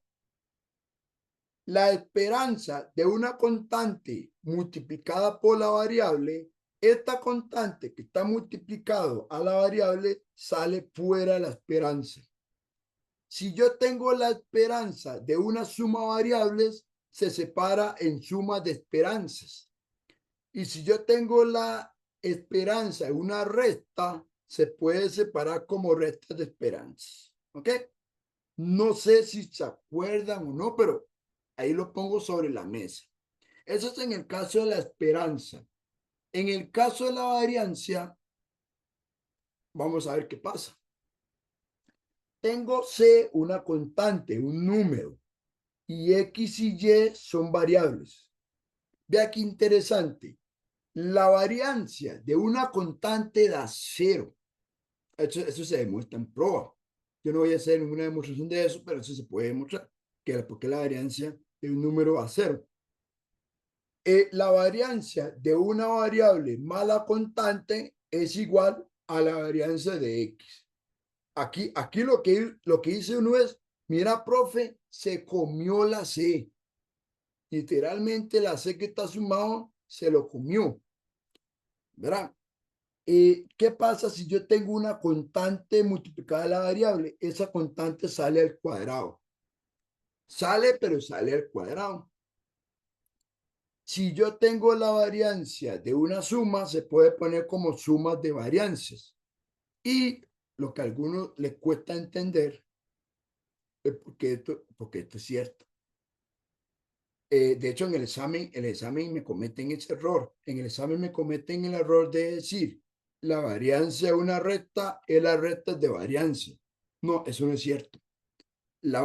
La esperanza de una constante multiplicada por la variable, esta constante que está multiplicado a la variable sale fuera de la esperanza. Si yo tengo la esperanza de una suma de variables, se separa en sumas de esperanzas. Y si yo tengo la esperanza de una recta, se puede separar como rectas de esperanzas. ¿Ok? No sé si se acuerdan o no, pero ahí lo pongo sobre la mesa. Eso es en el caso de la esperanza. En el caso de la variancia, vamos a ver qué pasa. Tengo C, una constante, un número, y X y Y son variables. Vea qué interesante. La variancia de una constante da cero. Eso se demuestra en prueba. Yo no voy a hacer ninguna demostración de eso, pero eso se puede demostrar. Porque la variancia de un número da cero. La varianza de una variable más la constante es igual a la varianza de x. Aquí lo que dice uno es, mira, profe, se comió la c. Literalmente la c que está sumado se lo comió, ¿verdad? ¿Qué pasa si yo tengo una constante multiplicada a la variable? Esa constante sale al cuadrado. Sale, pero sale al cuadrado. Si yo tengo la variancia de una suma, se puede poner como sumas de variancias. Y lo que a algunos les cuesta entender es porque esto es cierto. De hecho, en el examen me cometen ese error. En el examen me cometen el error de decir la variancia de una recta es la recta de variancia. No, eso no es cierto. La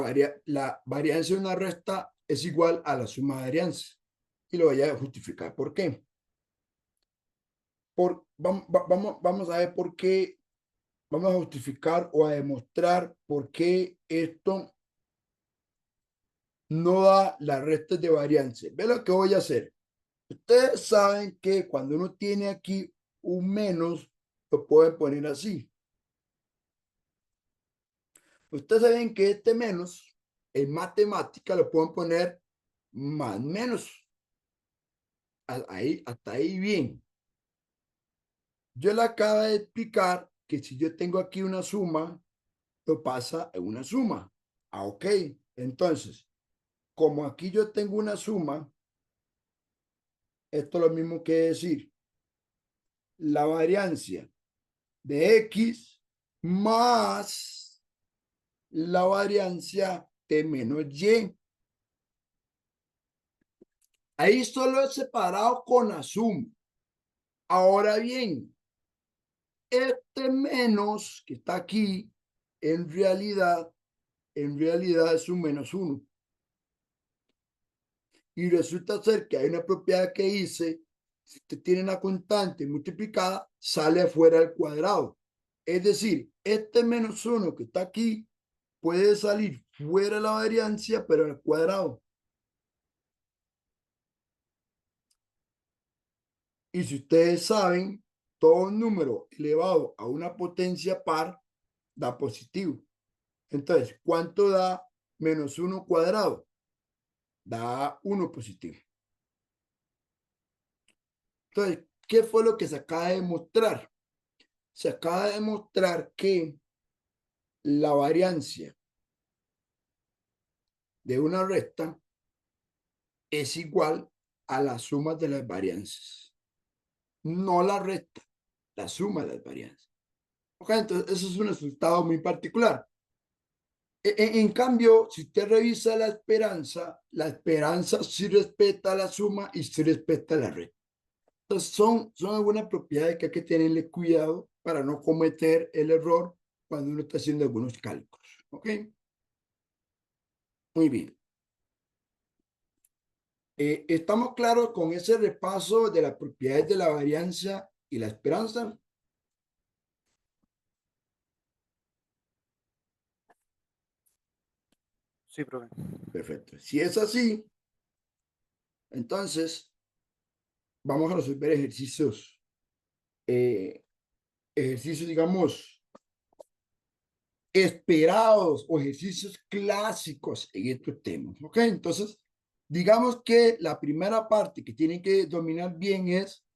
variancia de una recta es igual a la suma de varianzas. Y lo voy a justificar. ¿Por qué? Vamos a ver por qué, vamos a justificar o a demostrar por qué esto no da las rectas de varianza. Ve lo que voy a hacer. Ustedes saben que cuando uno tiene aquí un menos, lo pueden poner así. Ustedes saben que este menos, en matemática, lo pueden poner más menos. Ahí, hasta ahí bien. Yo le acabo de explicar que si yo tengo aquí una suma, lo pasa en una suma. Ok. Entonces, como aquí yo tengo una suma, esto es lo mismo que decir la variancia de x más la variancia de menos y. Ahí solo es separado con la suma. Ahora bien, este menos que está aquí, en realidad es un menos 1. Y resulta ser que hay una propiedad que dice, si usted tiene una constante multiplicada, sale afuera del cuadrado. Es decir, este menos 1 que está aquí puede salir fuera de la variancia, pero al cuadrado. Y si ustedes saben, todo número elevado a una potencia par da positivo. Entonces, ¿cuánto da menos 1 cuadrado? Da 1 positivo. Entonces, ¿qué fue lo que se acaba de demostrar? Se acaba de demostrar que la variancia de una recta es igual a la suma de las varianzas. No la recta, la suma de las varianzas. Ok, entonces eso es un resultado muy particular. En cambio, si usted revisa la esperanza sí respeta la suma y sí respeta la recta. Entonces, son algunas propiedades que hay que tenerle cuidado para no cometer el error cuando uno está haciendo algunos cálculos. ¿Ok? Muy bien. ¿Estamos claros con ese repaso de las propiedades de la varianza y la esperanza? Sí, profe. Perfecto. Si es así, entonces vamos a resolver ejercicios, digamos, esperados o ejercicios clásicos en estos temas. ¿Ok? Entonces, digamos que la primera parte que tienen que dominar bien es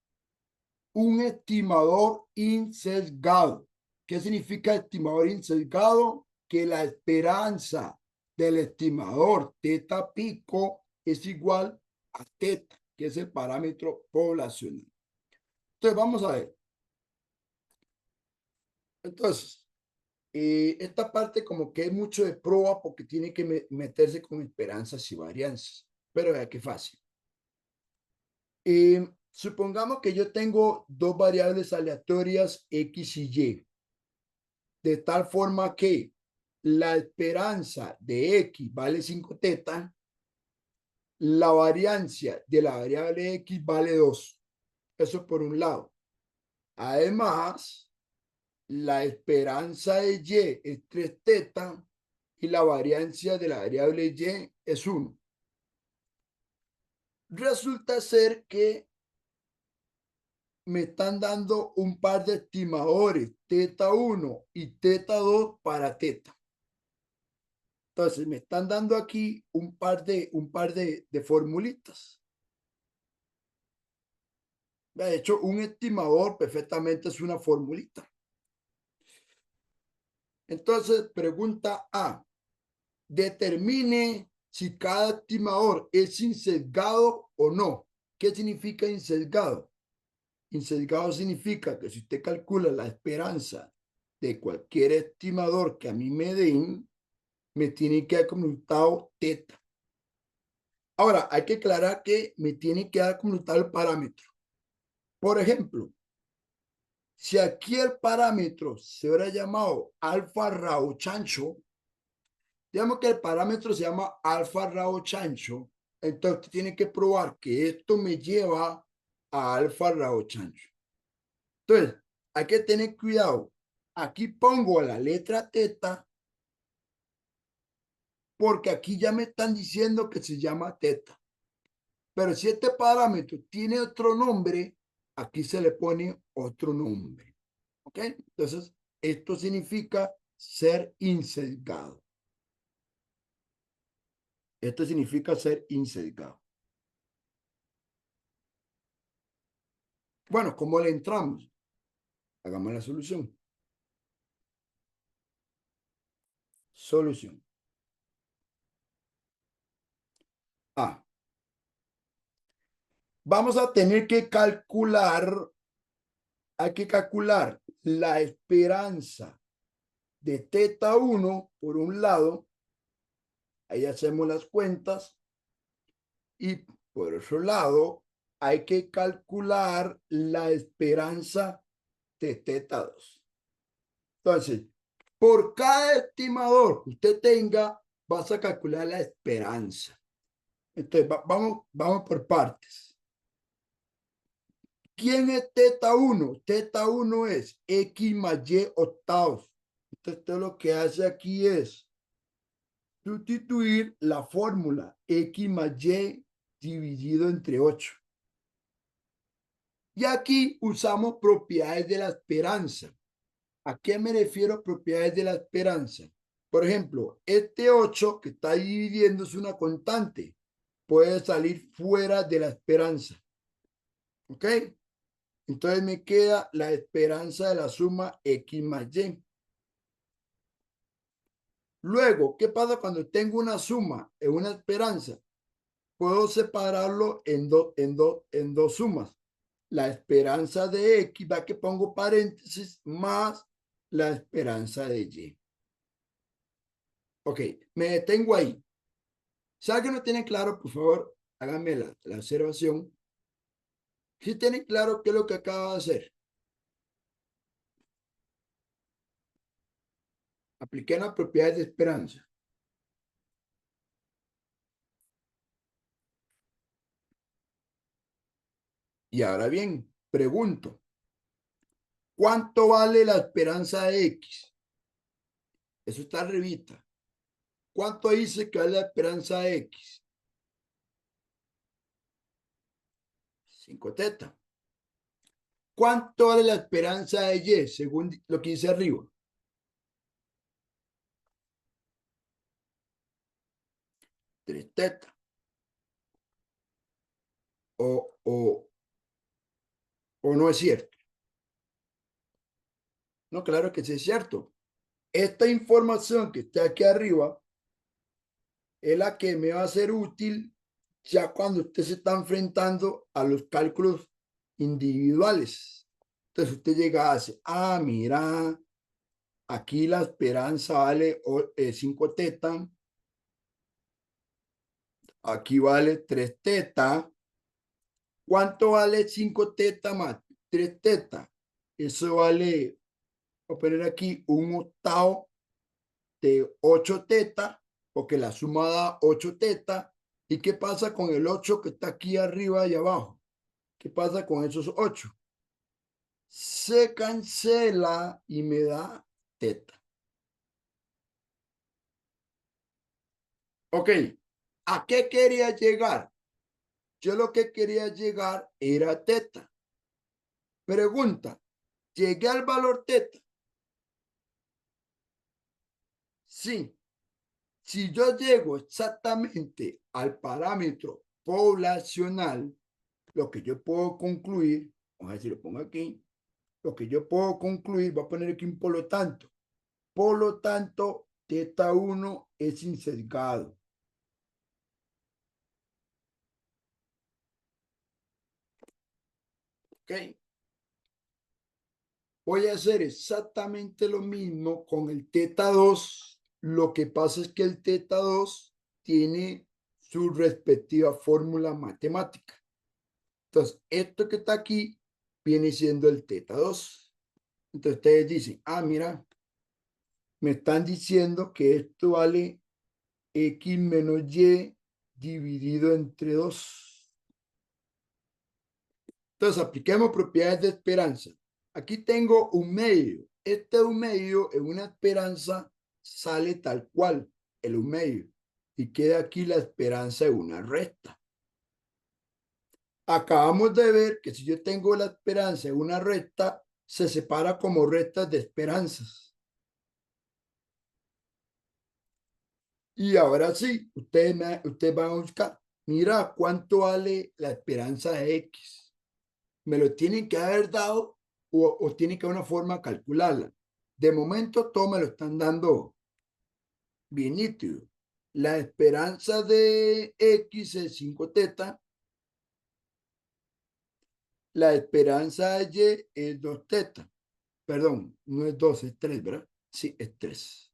un estimador insesgado. ¿Qué significa estimador insesgado? Que la esperanza del estimador teta pico es igual a teta, que es el parámetro poblacional. Entonces, vamos a ver. Entonces, esta parte como que es mucho de prueba porque tiene que meterse con esperanzas y varianzas. Pero vea qué fácil. Supongamos que yo tengo dos variables aleatorias X y Y, de tal forma que la esperanza de X vale 5 teta, la variancia de la variable X vale 2. Eso por un lado. Además, la esperanza de Y es 3 teta y la variancia de la variable Y es 1. Resulta ser que me están dando un par de estimadores, teta 1 y teta 2 para teta. Entonces, me están dando aquí un par de formulitas. De hecho, un estimador perfectamente es una formulita. Entonces, pregunta A. Determine si cada estimador es insesgado o no. ¿Qué significa insesgado? Insesgado significa que si usted calcula la esperanza de cualquier estimador que a mí me den, me tiene que dar como resultado teta. Ahora, hay que aclarar que me tiene que dar como resultado el parámetro. Por ejemplo, si aquí el parámetro se hubiera llamado alfa rao chancho, digamos que el parámetro se llama alfa rao chancho, entonces usted tiene que probar que esto me lleva a alfa rao chancho. Entonces, hay que tener cuidado. Aquí pongo la letra teta porque aquí ya me están diciendo que se llama teta. Pero si este parámetro tiene otro nombre, aquí se le pone otro nombre. ¿Ok? Entonces, esto significa ser insesgado. Esto significa ser insesgado. Bueno, ¿cómo le entramos? Hagamos la solución. Solución. A. Vamos a tener que calcular, hay que calcular la esperanza de teta 1 por un lado, ahí hacemos las cuentas, y por otro lado hay que calcular la esperanza de teta 2. Entonces, por cada estimador que usted tenga, vas a calcular la esperanza. Entonces, vamos por partes. ¿Quién es teta 1? Teta 1 es x más y octavos. Entonces, lo que hace aquí es sustituir la fórmula x más y dividido entre 8. Y aquí usamos propiedades de la esperanza. ¿A qué me refiero propiedades de la esperanza? Por ejemplo, este 8 que está dividiendo es una constante. Puede salir fuera de la esperanza. ¿Ok? Entonces me queda la esperanza de la suma x más y. Luego, ¿qué pasa cuando tengo una suma en una esperanza? Puedo separarlo en dos sumas. La esperanza de x, va que pongo paréntesis, más la esperanza de y. Ok, me detengo ahí. Si alguien no tiene claro, por favor, háganme la observación. Si tienen claro qué es lo que acaba de hacer, apliqué las propiedades de esperanza. Y ahora bien, pregunto, ¿cuánto vale la esperanza de x? Eso está arribita. ¿Cuánto dice que vale la esperanza de x? 5 teta. ¿Cuánto vale la esperanza de y según lo que dice arriba? 3 teta. O, o, o no es cierto. No, claro que sí es cierto. Esta información que está aquí arriba es la que me va a ser útil ya cuando usted se está enfrentando a los cálculos individuales. Entonces usted llega a decir, mira, aquí la esperanza vale 5 teta, aquí vale 3 teta. ¿Cuánto vale 5 teta más 3 teta? Eso vale, voy a poner aquí un octavo de 8 teta, porque la suma da 8 teta. ¿Y qué pasa con el 8 que está aquí arriba y abajo? ¿Qué pasa con esos 8? Se cancela y me da teta. Ok, ¿a qué quería llegar? yo lo que quería llegar era teta. Pregunta, ¿llegué al valor teta? Sí. Si yo llego exactamente al parámetro poblacional, lo que yo puedo concluir, vamos a ver si lo pongo aquí, lo que yo puedo concluir, voy a poner aquí un por lo tanto, teta 1 es insesgado. ¿Ok? Voy a hacer exactamente lo mismo con el teta 2. Lo que pasa es que el teta 2 tiene su respectiva fórmula matemática. Entonces, esto que está aquí viene siendo el teta 2. Entonces, ustedes dicen, ah, mira, me están diciendo que esto vale x menos y dividido entre 2. Entonces, apliquemos propiedades de esperanza. Aquí tengo un medio. Este un medio en una esperanza sale tal cual, el un medio. Y queda aquí la esperanza de una recta. Acabamos de ver que si yo tengo la esperanza en una recta, se separa como rectas de esperanzas. Y ahora sí, ustedes van a buscar, mira cuánto vale la esperanza de X. Me lo tienen que haber dado o tiene que haber una forma de calcularla. De momento, todo me lo están dando bien nítido. La esperanza de X es 5 teta. La esperanza de Y es 2 teta. Perdón, no es 2, es 3, ¿verdad? Sí, es 3.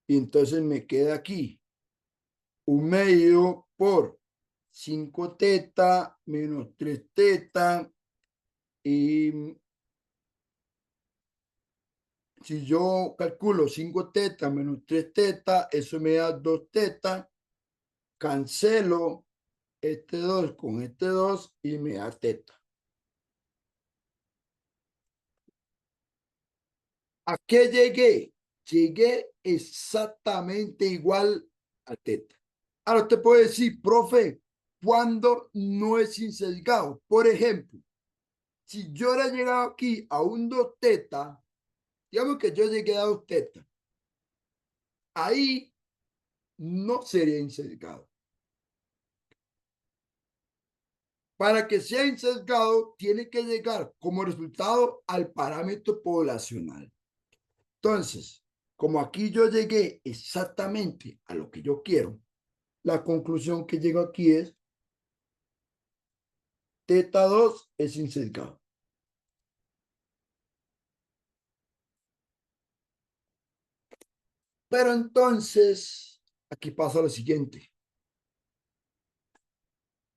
Y entonces me queda aquí un medio por 5 teta menos 3 teta. Y si yo calculo 5 teta menos 3 teta, eso me da 2 teta. Cancelo este 2 con este 2 y me da teta. ¿A qué llegué? Llegué exactamente igual a teta. Ahora usted puede decir, profe, ¿cuándo no es insesgado? Por ejemplo, si yo hubiera llegado aquí a un 2 teta, digamos que yo llegué a 2 teta, ahí no sería insesgado. Para que sea insesgado, tiene que llegar como resultado al parámetro poblacional. Entonces, como aquí yo llegué exactamente a lo que yo quiero, la conclusión que llego aquí es teta 2 es insesgado. Pero entonces, aquí pasa lo siguiente.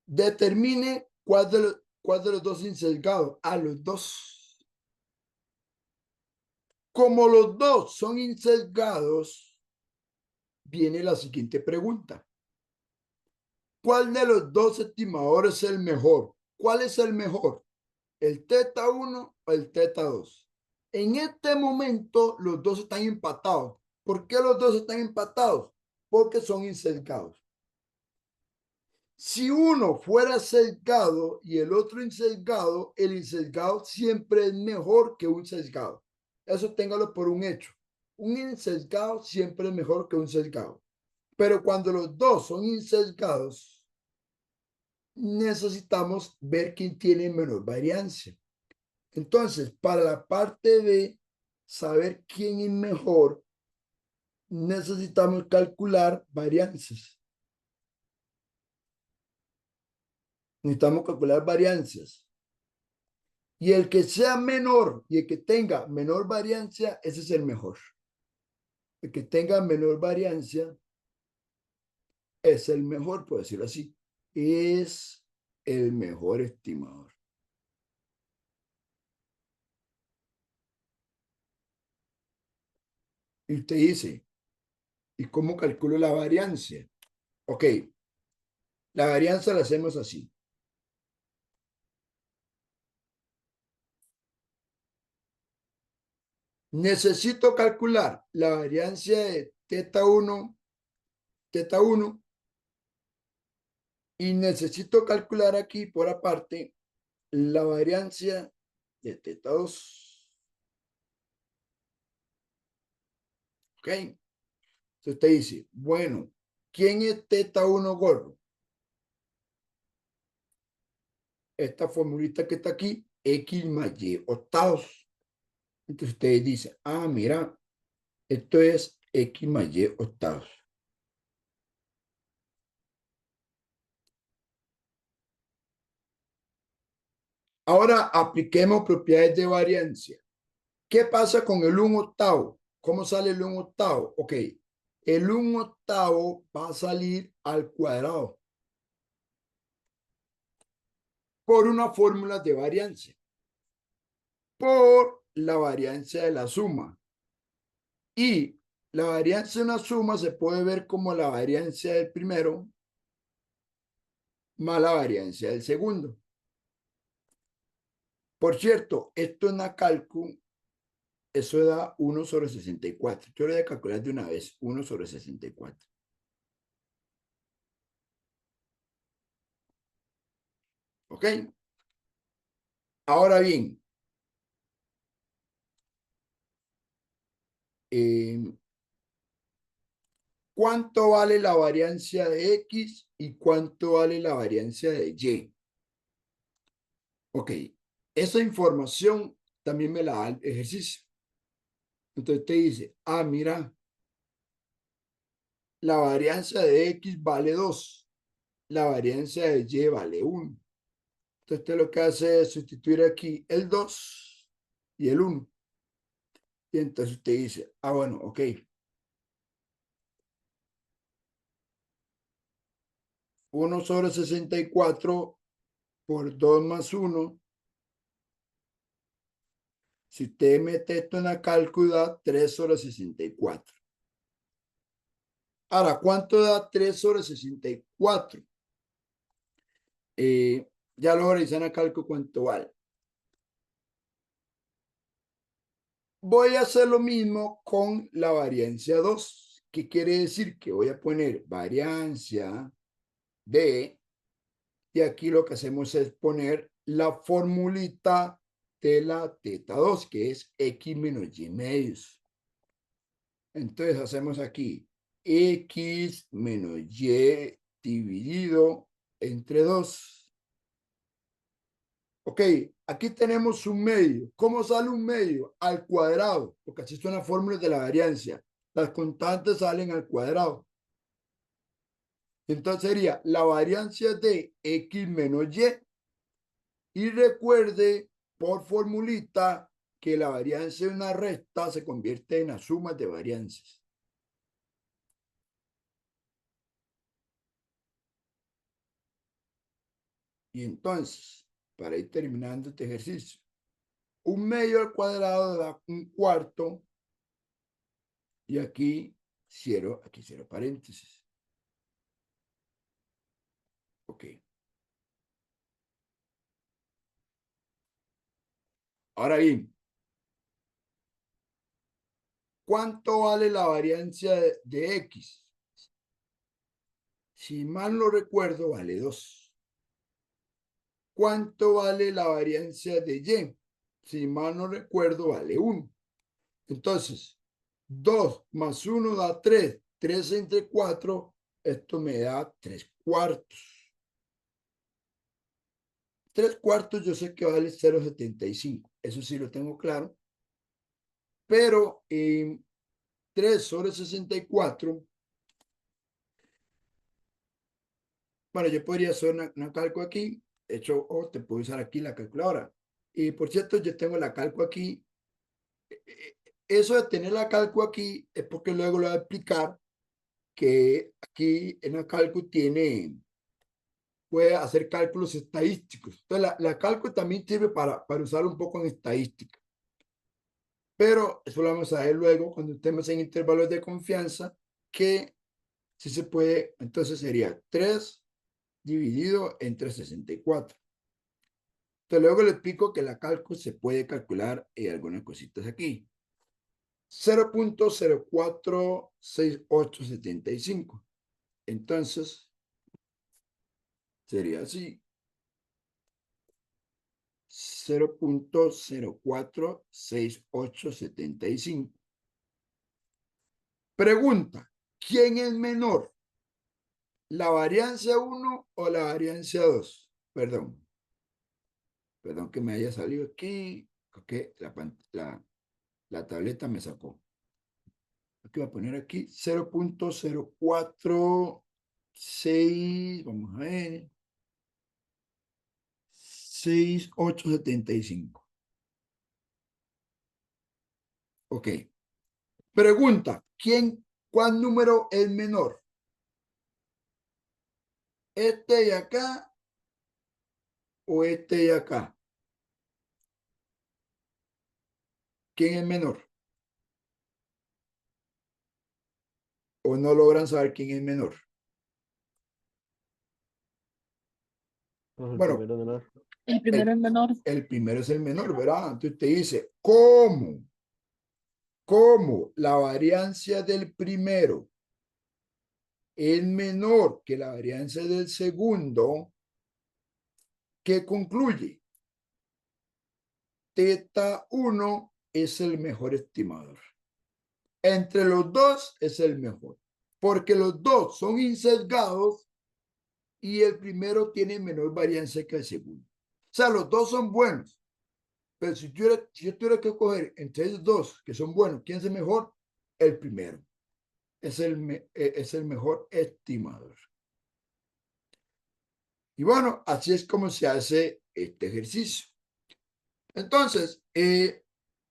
Determine cuál de los dos es insesgado. A los dos. Como los dos son insesgados, viene la siguiente pregunta. ¿Cuál de los dos estimadores es el mejor? ¿Cuál es el mejor? ¿El teta 1 o el teta 2? En este momento los dos están empatados. ¿Por qué los dos están empatados? Porque son insesgados. Si uno fuera sesgado y el otro insesgado, el insesgado siempre es mejor que un sesgado. Eso téngalo por un hecho. Un insesgado siempre es mejor que un sesgado. Pero cuando los dos son insesgados, necesitamos ver quién tiene menor variancia. Entonces, para la parte de saber quién es mejor, necesitamos calcular varianzas. Necesitamos calcular varianzas. Y el que sea menor y el que tenga menor variancia, ese es el mejor. El que tenga menor variancia es el mejor, por decirlo así. Es el mejor estimador. Y usted dice, ¿y cómo calculo la variancia? Ok, la varianza la hacemos así. Necesito calcular la variancia de teta 1, teta 1 y necesito calcular aquí por aparte la variancia de teta 2. ¿Ok? Entonces usted dice, bueno, ¿quién es teta 1 gordo? Esta formulita que está aquí, x más y octavos. Entonces usted dice, ah, mira, esto es x más y octavos. Ahora apliquemos propiedades de variancia. ¿Qué pasa con el 1 octavo? ¿Cómo sale el 1 octavo? Ok, el 1 octavo va a salir al cuadrado por una fórmula de variancia, por la variancia de la suma. Y la variancia de una suma se puede ver como la variancia del primero más la variancia del segundo. Por cierto, esto en la cálculo, eso da 1 sobre 64. Yo lo voy a calcular de una vez, 1 sobre 64. ¿Ok? Ahora bien, ¿cuánto vale la variancia de X y cuánto vale la variancia de Y? Ok, esa información también me la da el ejercicio. Entonces te dice, ah, mira, la variancia de X vale 2, la variancia de Y vale 1. Entonces usted lo que hace es sustituir aquí el 2 y el 1. Y entonces usted dice, ah, bueno, ok. 1 sobre 64 por 2 más 1. Si usted mete esto en la cálcula, 3 sobre 64. Ahora, ¿cuánto da 3 sobre 64? Ya lo revisan a cálculo cuánto vale. Voy a hacer lo mismo con la variancia 2. ¿Qué quiere decir? Que voy a poner variancia de, y aquí lo que hacemos es poner la formulita de la teta 2, que es x menos y medios. Entonces hacemos aquí x menos y dividido entre 2. Ok, aquí tenemos un medio. ¿Cómo sale un medio? Al cuadrado, porque así son las fórmulas de la variancia. Las constantes salen al cuadrado. Entonces sería la variancia de x menos y. Y recuerde por formulita que la variancia de una recta se convierte en la suma de varianzas. Y entonces, para ir terminando este ejercicio, un medio al cuadrado da un cuarto y aquí cierro paréntesis. Ok. Ahora bien, ¿cuánto vale la variancia de X? Si mal no recuerdo, vale 2. ¿Cuánto vale la variancia de Y? Si mal no recuerdo, vale 1. Entonces, 2 más 1 da 3. 3 entre 4, esto me da 3 cuartos. 3 cuartos yo sé que vale 0,75. Eso sí lo tengo claro. Pero 3 sobre 64, bueno, yo podría hacer una cálculo aquí. De hecho, o te puedo usar aquí la calculadora. Y por cierto, yo tengo la cálculo aquí. Eso de tener la cálculo aquí es porque luego lo voy a explicar que aquí en la cálculo puede hacer cálculos estadísticos. Entonces, la cálculo también sirve para usar un poco en estadística. Pero eso lo vamos a ver luego cuando estemos en intervalos de confianza, que si se puede, entonces sería 3 dividido entre 64. Entonces luego le explico que la cálculo se puede calcular algunas cositas aquí. 0,046875. Entonces, sería así. 0.046875. Pregunta, ¿quién es menor? ¿La variancia 1 o la variancia 2? Perdón que me haya salido aquí. Ok, la tableta me sacó. Aquí voy a poner aquí 0.046, vamos a ver, 6875. Ok. Pregunta, ¿cuál número es menor? ¿Este de acá o este de acá? ¿Quién es menor? ¿O no logran saber quién es menor? Pues el Bueno, primero menor. El primero es menor. el primero es el menor, ¿verdad? Entonces te dice, ¿cómo? ¿Cómo la variancia del primero es menor que la variancia del segundo? ¿Qué concluye? Teta 1 es el mejor estimador. Entre los dos es el mejor, porque los dos son insesgados y el primero tiene menor varianza que el segundo. O sea, los dos son buenos, pero si yo tuviera que coger entre esos dos que son buenos, ¿quién es el mejor? El primero. Es el mejor estimador. Y bueno, así es como se hace este ejercicio. Entonces,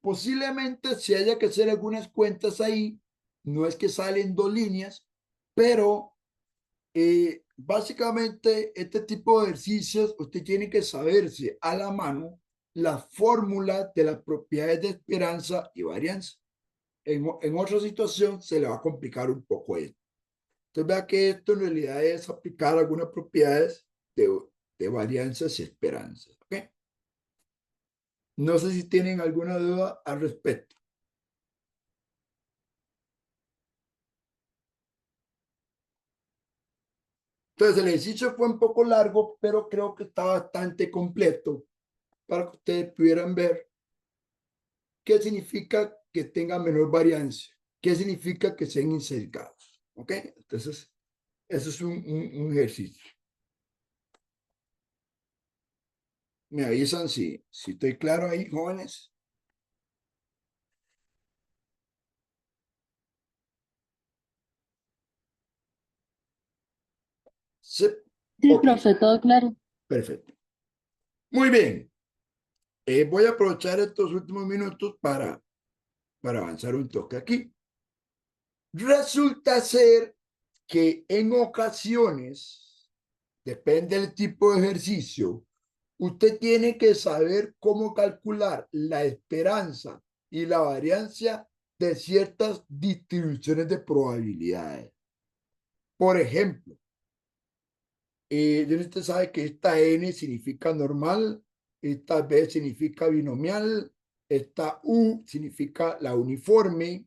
posiblemente si haya que hacer algunas cuentas ahí, no es que salen dos líneas, pero básicamente este tipo de ejercicios usted tiene que saberse a la mano la fórmula de las propiedades de esperanza y varianza. En otra situación se le va a complicar un poco esto. Entonces vea que esto en realidad es aplicar algunas propiedades de varianzas y esperanzas. ¿Ok? No sé si tienen alguna duda al respecto. Entonces el ejercicio fue un poco largo, pero creo que está bastante completo para que ustedes pudieran ver qué significa que tengan menor varianza, qué significa que sean insesgados. ¿Ok? Entonces, eso es un ejercicio. Me avisan si estoy claro ahí, jóvenes. Sí. Sí, Ok, profe, todo claro. perfecto. Muy bien. Voy a aprovechar estos últimos minutos para avanzar un toque aquí. Resulta ser que en ocasiones, depende del tipo de ejercicio, usted tiene que saber cómo calcular la esperanza y la variancia de ciertas distribuciones de probabilidades. Por ejemplo, usted sabe que esta N significa normal, esta B significa binomial, esta U significa la uniforme,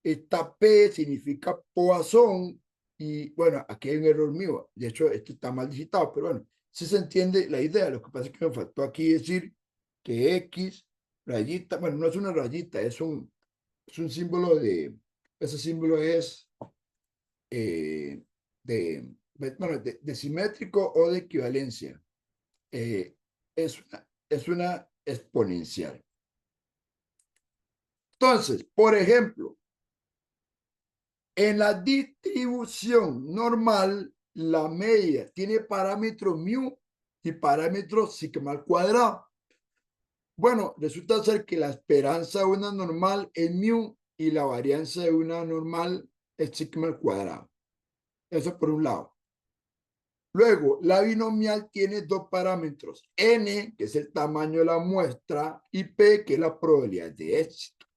esta P significa Poisson y bueno, aquí hay un error mío. De hecho, esto está mal digitado, pero bueno, si se entiende la idea. Lo que pasa es que me faltó aquí decir que X, rayita, bueno, no es una rayita, es un símbolo ese símbolo es eh, de simétrico o de equivalencia. Eh, es una exponencial. Entonces, por ejemplo, en la distribución normal, la media tiene parámetro mu y parámetro sigma al cuadrado. Bueno, resulta ser que la esperanza de una normal es mu y la varianza de una normal es sigma al cuadrado. Eso por un lado. Luego, la binomial tiene dos parámetros, n, que es el tamaño de la muestra, y p, que es la probabilidad de éxito.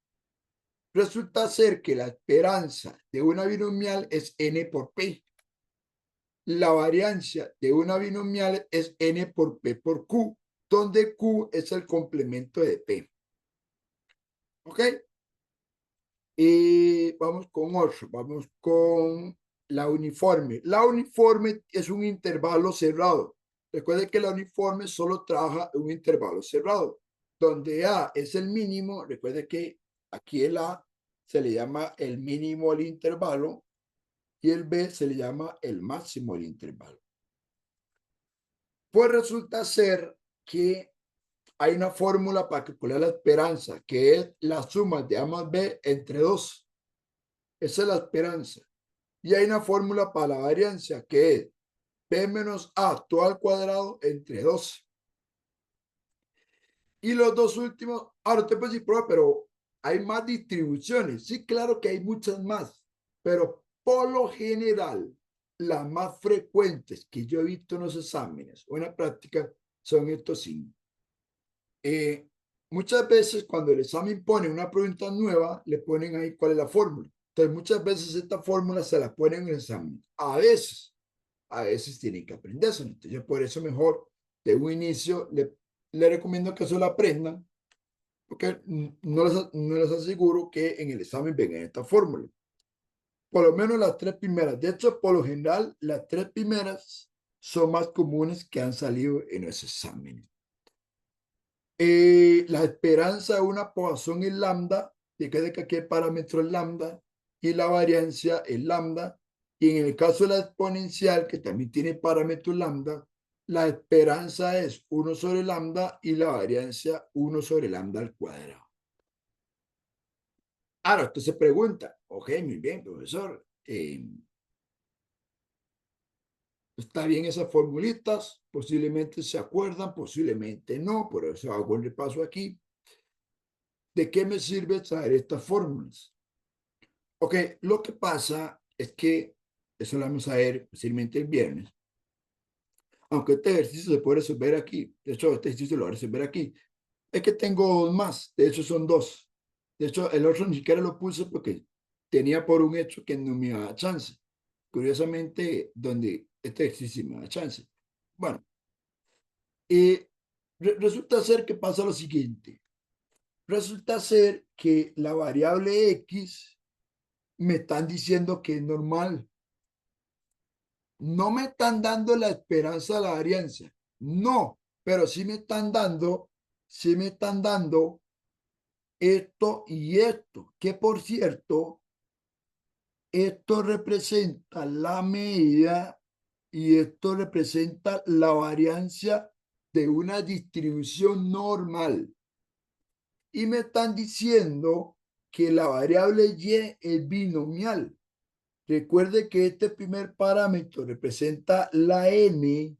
Resulta ser que la esperanza de una binomial es n por p. La variancia de una binomial es n por p por q, donde q es el complemento de p. ¿Ok? Y vamos con otro. Vamos con la uniforme. La uniforme es un intervalo cerrado. Recuerden que la uniforme solo trabaja en un intervalo cerrado. Donde A es el mínimo, recuerden que aquí el A se le llama el mínimo al intervalo y el B se le llama el máximo al intervalo. Pues resulta ser que hay una fórmula para calcular la esperanza, que es la suma de A más B entre 2. Esa es la esperanza. Y hay una fórmula para la variancia, que es B menos A todo al cuadrado entre 2. Y los dos últimos, ahora te puedo decir, pero hay más distribuciones. Sí, claro que hay muchas más, pero por lo general, las más frecuentes que yo he visto en los exámenes o en la práctica son estos 5. Muchas veces cuando el examen pone una pregunta nueva, le ponen ahí cuál es la fórmula. Entonces, muchas veces esta fórmula se la ponen en el examen. A veces tienen que aprenderse. Entonces, por eso mejor de un inicio le recomiendo que eso lo aprendan, porque no les aseguro que en el examen vengan esta fórmula. Por lo menos las 3 primeras. De hecho, por lo general, las 3 primeras son más comunes que han salido en los exámenes. La esperanza de una población es lambda, y que aquí el parámetro es lambda, y la variancia es lambda. Y en el caso de la exponencial, que también tiene parámetro lambda, la esperanza es 1 sobre lambda y la variancia 1 sobre lambda al cuadrado. Ahora, usted se pregunta, ok, muy bien, profesor, está bien esas formulitas, posiblemente se acuerdan, posiblemente no, por eso hago el repaso aquí. ¿De qué me sirve saber estas fórmulas? Ok, lo que pasa es que, eso lo vamos a ver posiblemente el viernes, aunque este ejercicio se puede resolver aquí, de hecho este ejercicio lo voy a resolver aquí, es que tengo más, de hecho son 2. De hecho, el otro ni siquiera lo puse porque tenía por un hecho que no me iba a dar chance. Curiosamente, donde este ejercicio me da chance. Bueno, resulta ser que pasa lo siguiente. Resulta ser que la variable X me están diciendo que es normal. No me están dando la esperanza de la varianza. No, pero sí me están dando esto y esto, que por cierto, esto representa la medida y esto representa la variancia de una distribución normal. Y me están diciendo que la variable Y es binomial. Recuerde que este primer parámetro representa la n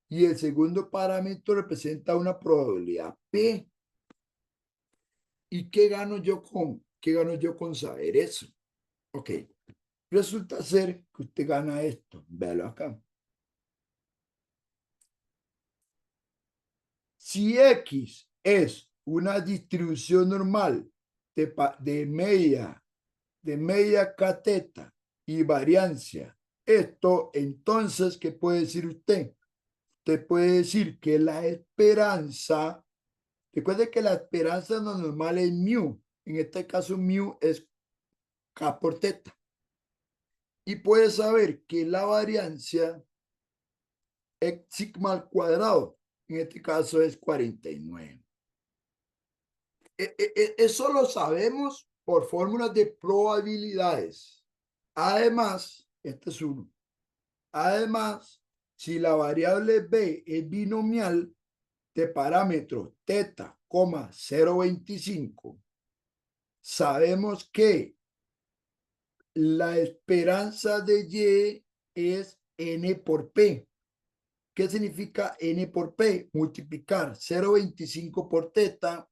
y el segundo parámetro representa una probabilidad p. ¿Y qué gano yo con saber eso? Ok, resulta ser que usted gana esto. Véalo acá. Si X es una distribución normal de media cateta y variancia, esto entonces, ¿qué puede decir usted? Usted puede decir que la esperanza, recuerde que la esperanza normal es mu, en este caso mu es k por teta. Y puede saber que la variancia es sigma al cuadrado, en este caso es 49. Eso lo sabemos por fórmulas de probabilidades. Además, este es uno. Además, si la variable b es binomial de parámetros teta, 0.25, sabemos que la esperanza de y es n por p. ¿Qué significa n por p? Multiplicar 0.25 por teta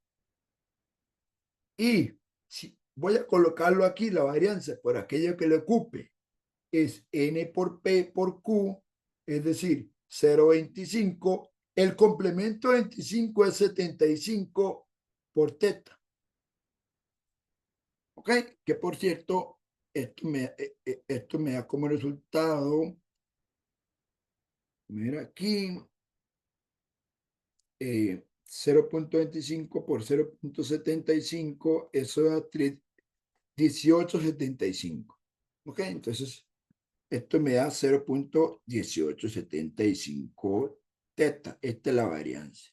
y si voy a colocarlo aquí, la varianza por aquello que le ocupe es n por p por q, es decir, 0.25. El complemento 25 es 75 por teta. ¿Ok? Que por cierto, esto me da como resultado, mira aquí, 0.25 por 0.75, eso da 18.75. ¿Ok? Entonces, Esto me da 0.1875 teta. Esta es la varianza.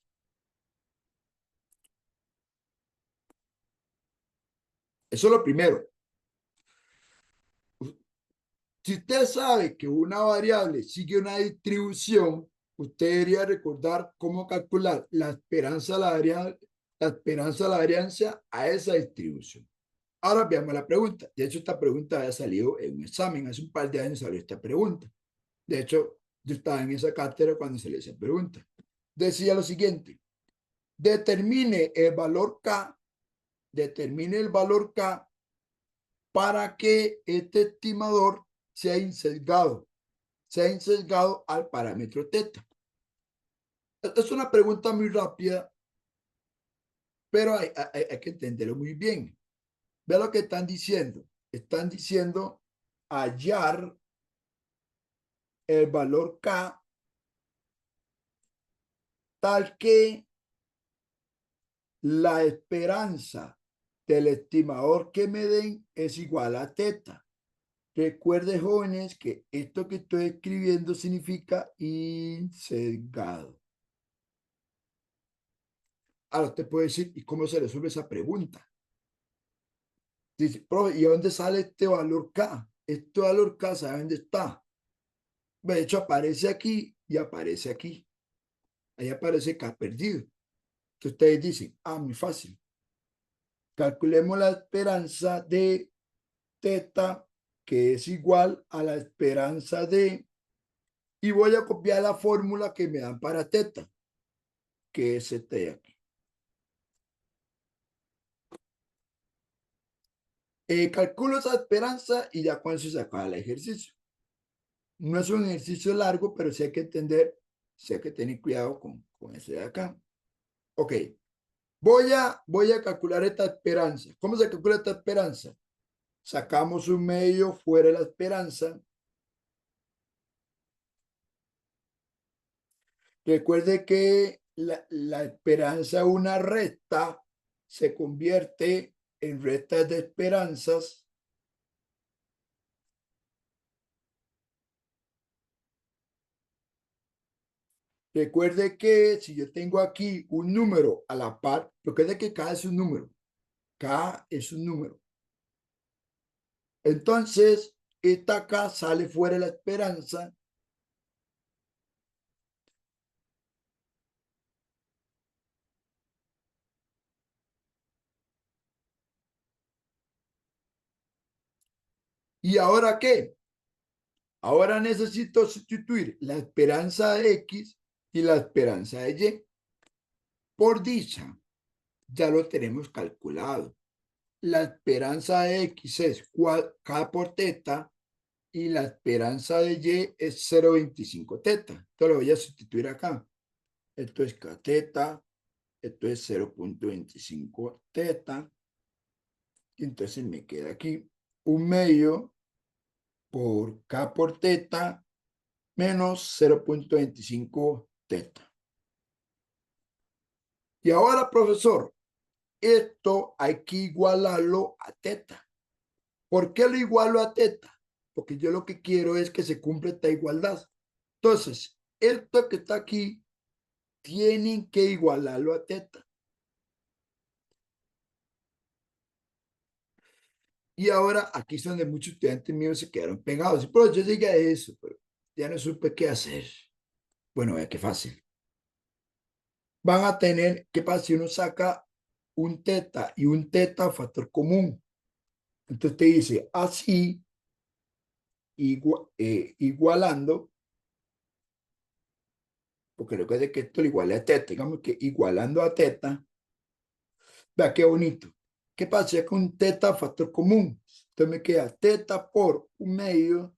Eso es lo primero. Si usted sabe que una variable sigue una distribución, usted debería recordar cómo calcular la esperanza salarial, la esperanza de la varianza a esa distribución. Ahora veamos la pregunta. De hecho, esta pregunta había salido en un examen. Hace un par de años salió esta pregunta. De hecho, yo estaba en esa cátedra cuando salió esa pregunta. Decía lo siguiente. Determine el valor K para que este estimador sea insesgado al parámetro teta. Es una pregunta muy rápida, pero hay que entenderlo muy bien. Ve lo que están diciendo. Están diciendo hallar el valor K tal que la esperanza del estimador que me den es igual a teta. Recuerde, jóvenes, que esto que estoy escribiendo significa insesgado. Ahora usted puede decir, ¿y cómo se resuelve esa pregunta? Dice, profe, ¿y dónde sale este valor K? Este valor K, ¿sabe dónde está? De hecho, aparece aquí y aparece aquí. Ahí aparece K perdido. Entonces ustedes dicen, muy fácil. Calculemos la esperanza de teta, que es igual a la esperanza de, y voy a copiar la fórmula que me dan para teta, que es este de aquí. Calculo esa esperanza y ya con eso se acaba el ejercicio. No es un ejercicio largo, pero sí hay que entender, sí hay que tener cuidado con ese de acá. Ok, voy a calcular esta esperanza. ¿Cómo se calcula esta esperanza? Sacamos un medio fuera de la esperanza. Recuerde que la esperanza, una recta, se convierte en rectas de esperanzas. Recuerde que si yo tengo aquí un número a la par, recuerde que K es un número. K es un número. Entonces, esta K sale fuera de la esperanza. ¿Y ahora qué? Ahora necesito sustituir la esperanza de X y la esperanza de Y. Por dicha, ya lo tenemos calculado. La esperanza de X es K por teta y la esperanza de Y es 0.25 teta. Entonces lo voy a sustituir acá. Esto es K teta, esto es 0.25 teta. Y entonces me queda aquí un medio por K por teta menos 0.25 teta. Y ahora, profesor, esto hay que igualarlo a teta. ¿Por qué lo igualo a teta? Porque yo lo que quiero es que se cumpla esta igualdad. Entonces, esto que está aquí, tienen que igualarlo a teta. Y ahora aquí es donde muchos estudiantes míos se quedaron pegados. Pero yo llegué a eso, pero ya no supe qué hacer. Bueno, vea qué fácil. Van a tener, ¿qué pasa si uno saca un teta y un teta factor común? Entonces te dice, así, igualando, porque recuerda que esto lo iguala a teta, digamos que igualando a teta, vea qué bonito. ¿Qué pasa con un teta factor común? Entonces me queda teta por un medio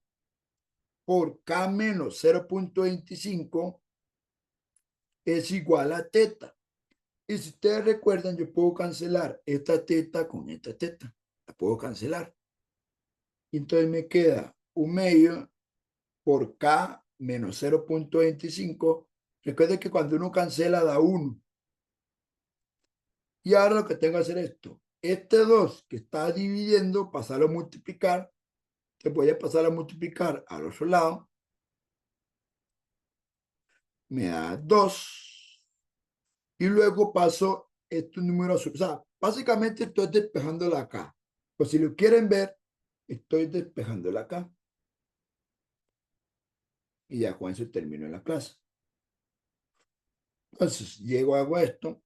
por K menos 0.25 es igual a teta. Y si ustedes recuerdan, yo puedo cancelar esta teta con esta teta. La puedo cancelar. Y entonces me queda un medio por K menos 0.25. Recuerden que cuando uno cancela da 1. Y ahora lo que tengo que hacer es esto. Este 2 que está dividiendo, pasarlo a multiplicar. Te voy a pasar a multiplicar al otro lado. Me da 2. Y luego paso estos números. O sea, básicamente estoy despejándola acá. Pues si lo quieren ver, estoy despejándola acá. Y ya con eso termino la clase. Entonces, llego, hago esto.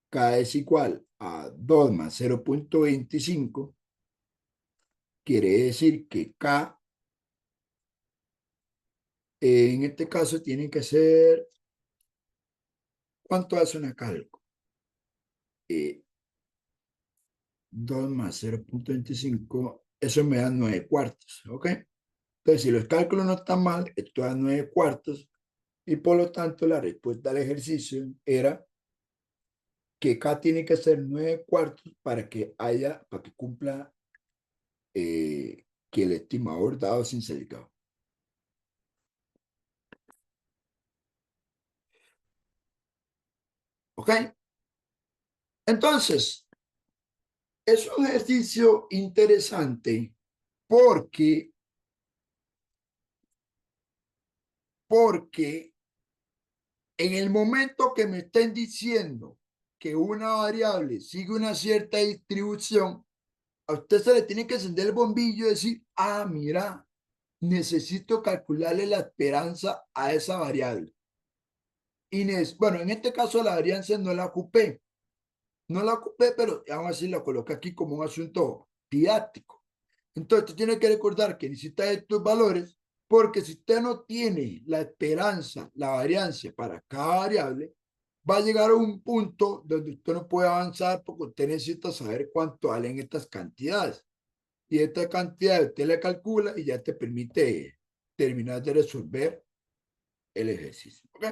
K es igual a 2 más 0.25. Quiere decir que K, en este caso, tiene que ser, ¿cuánto hace una cálculo? 2 más 0.25, eso me da 9 cuartos, ¿ok? Entonces, si los cálculos no están mal, esto da 9 cuartos, y por lo tanto la respuesta al ejercicio era que K tiene que ser 9 cuartos para que cumpla que el estimador dado sin certificado. ¿Ok? Entonces, es un ejercicio interesante porque en el momento que me estén diciendo que una variable sigue una cierta distribución, a usted se le tiene que encender el bombillo y decir, ah, mira, necesito calcularle la esperanza a esa variable. Bueno, en este caso la varianza no la ocupé. No la ocupé, pero aún así la coloqué aquí como un asunto didáctico. Entonces, usted tiene que recordar que necesita estos valores, porque si usted no tiene la esperanza, la varianza para cada variable, va a llegar a un punto donde usted no puede avanzar porque usted necesita saber cuánto valen estas cantidades. Y esta cantidad usted la calcula y ya te permite terminar de resolver el ejercicio. ¿Ok?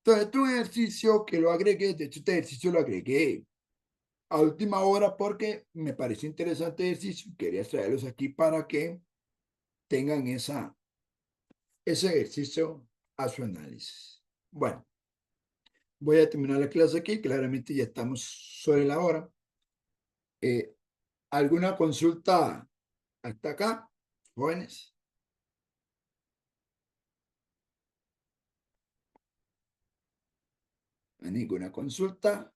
Entonces, este es un ejercicio que lo agregué, de hecho, este ejercicio lo agregué a última hora porque me pareció interesante el ejercicio. Quería traerlos aquí para que tengan ese ejercicio a su análisis. Bueno, voy a terminar la clase aquí. Claramente ya estamos sobre la hora. ¿Alguna consulta hasta acá, jóvenes? ¿Ninguna consulta?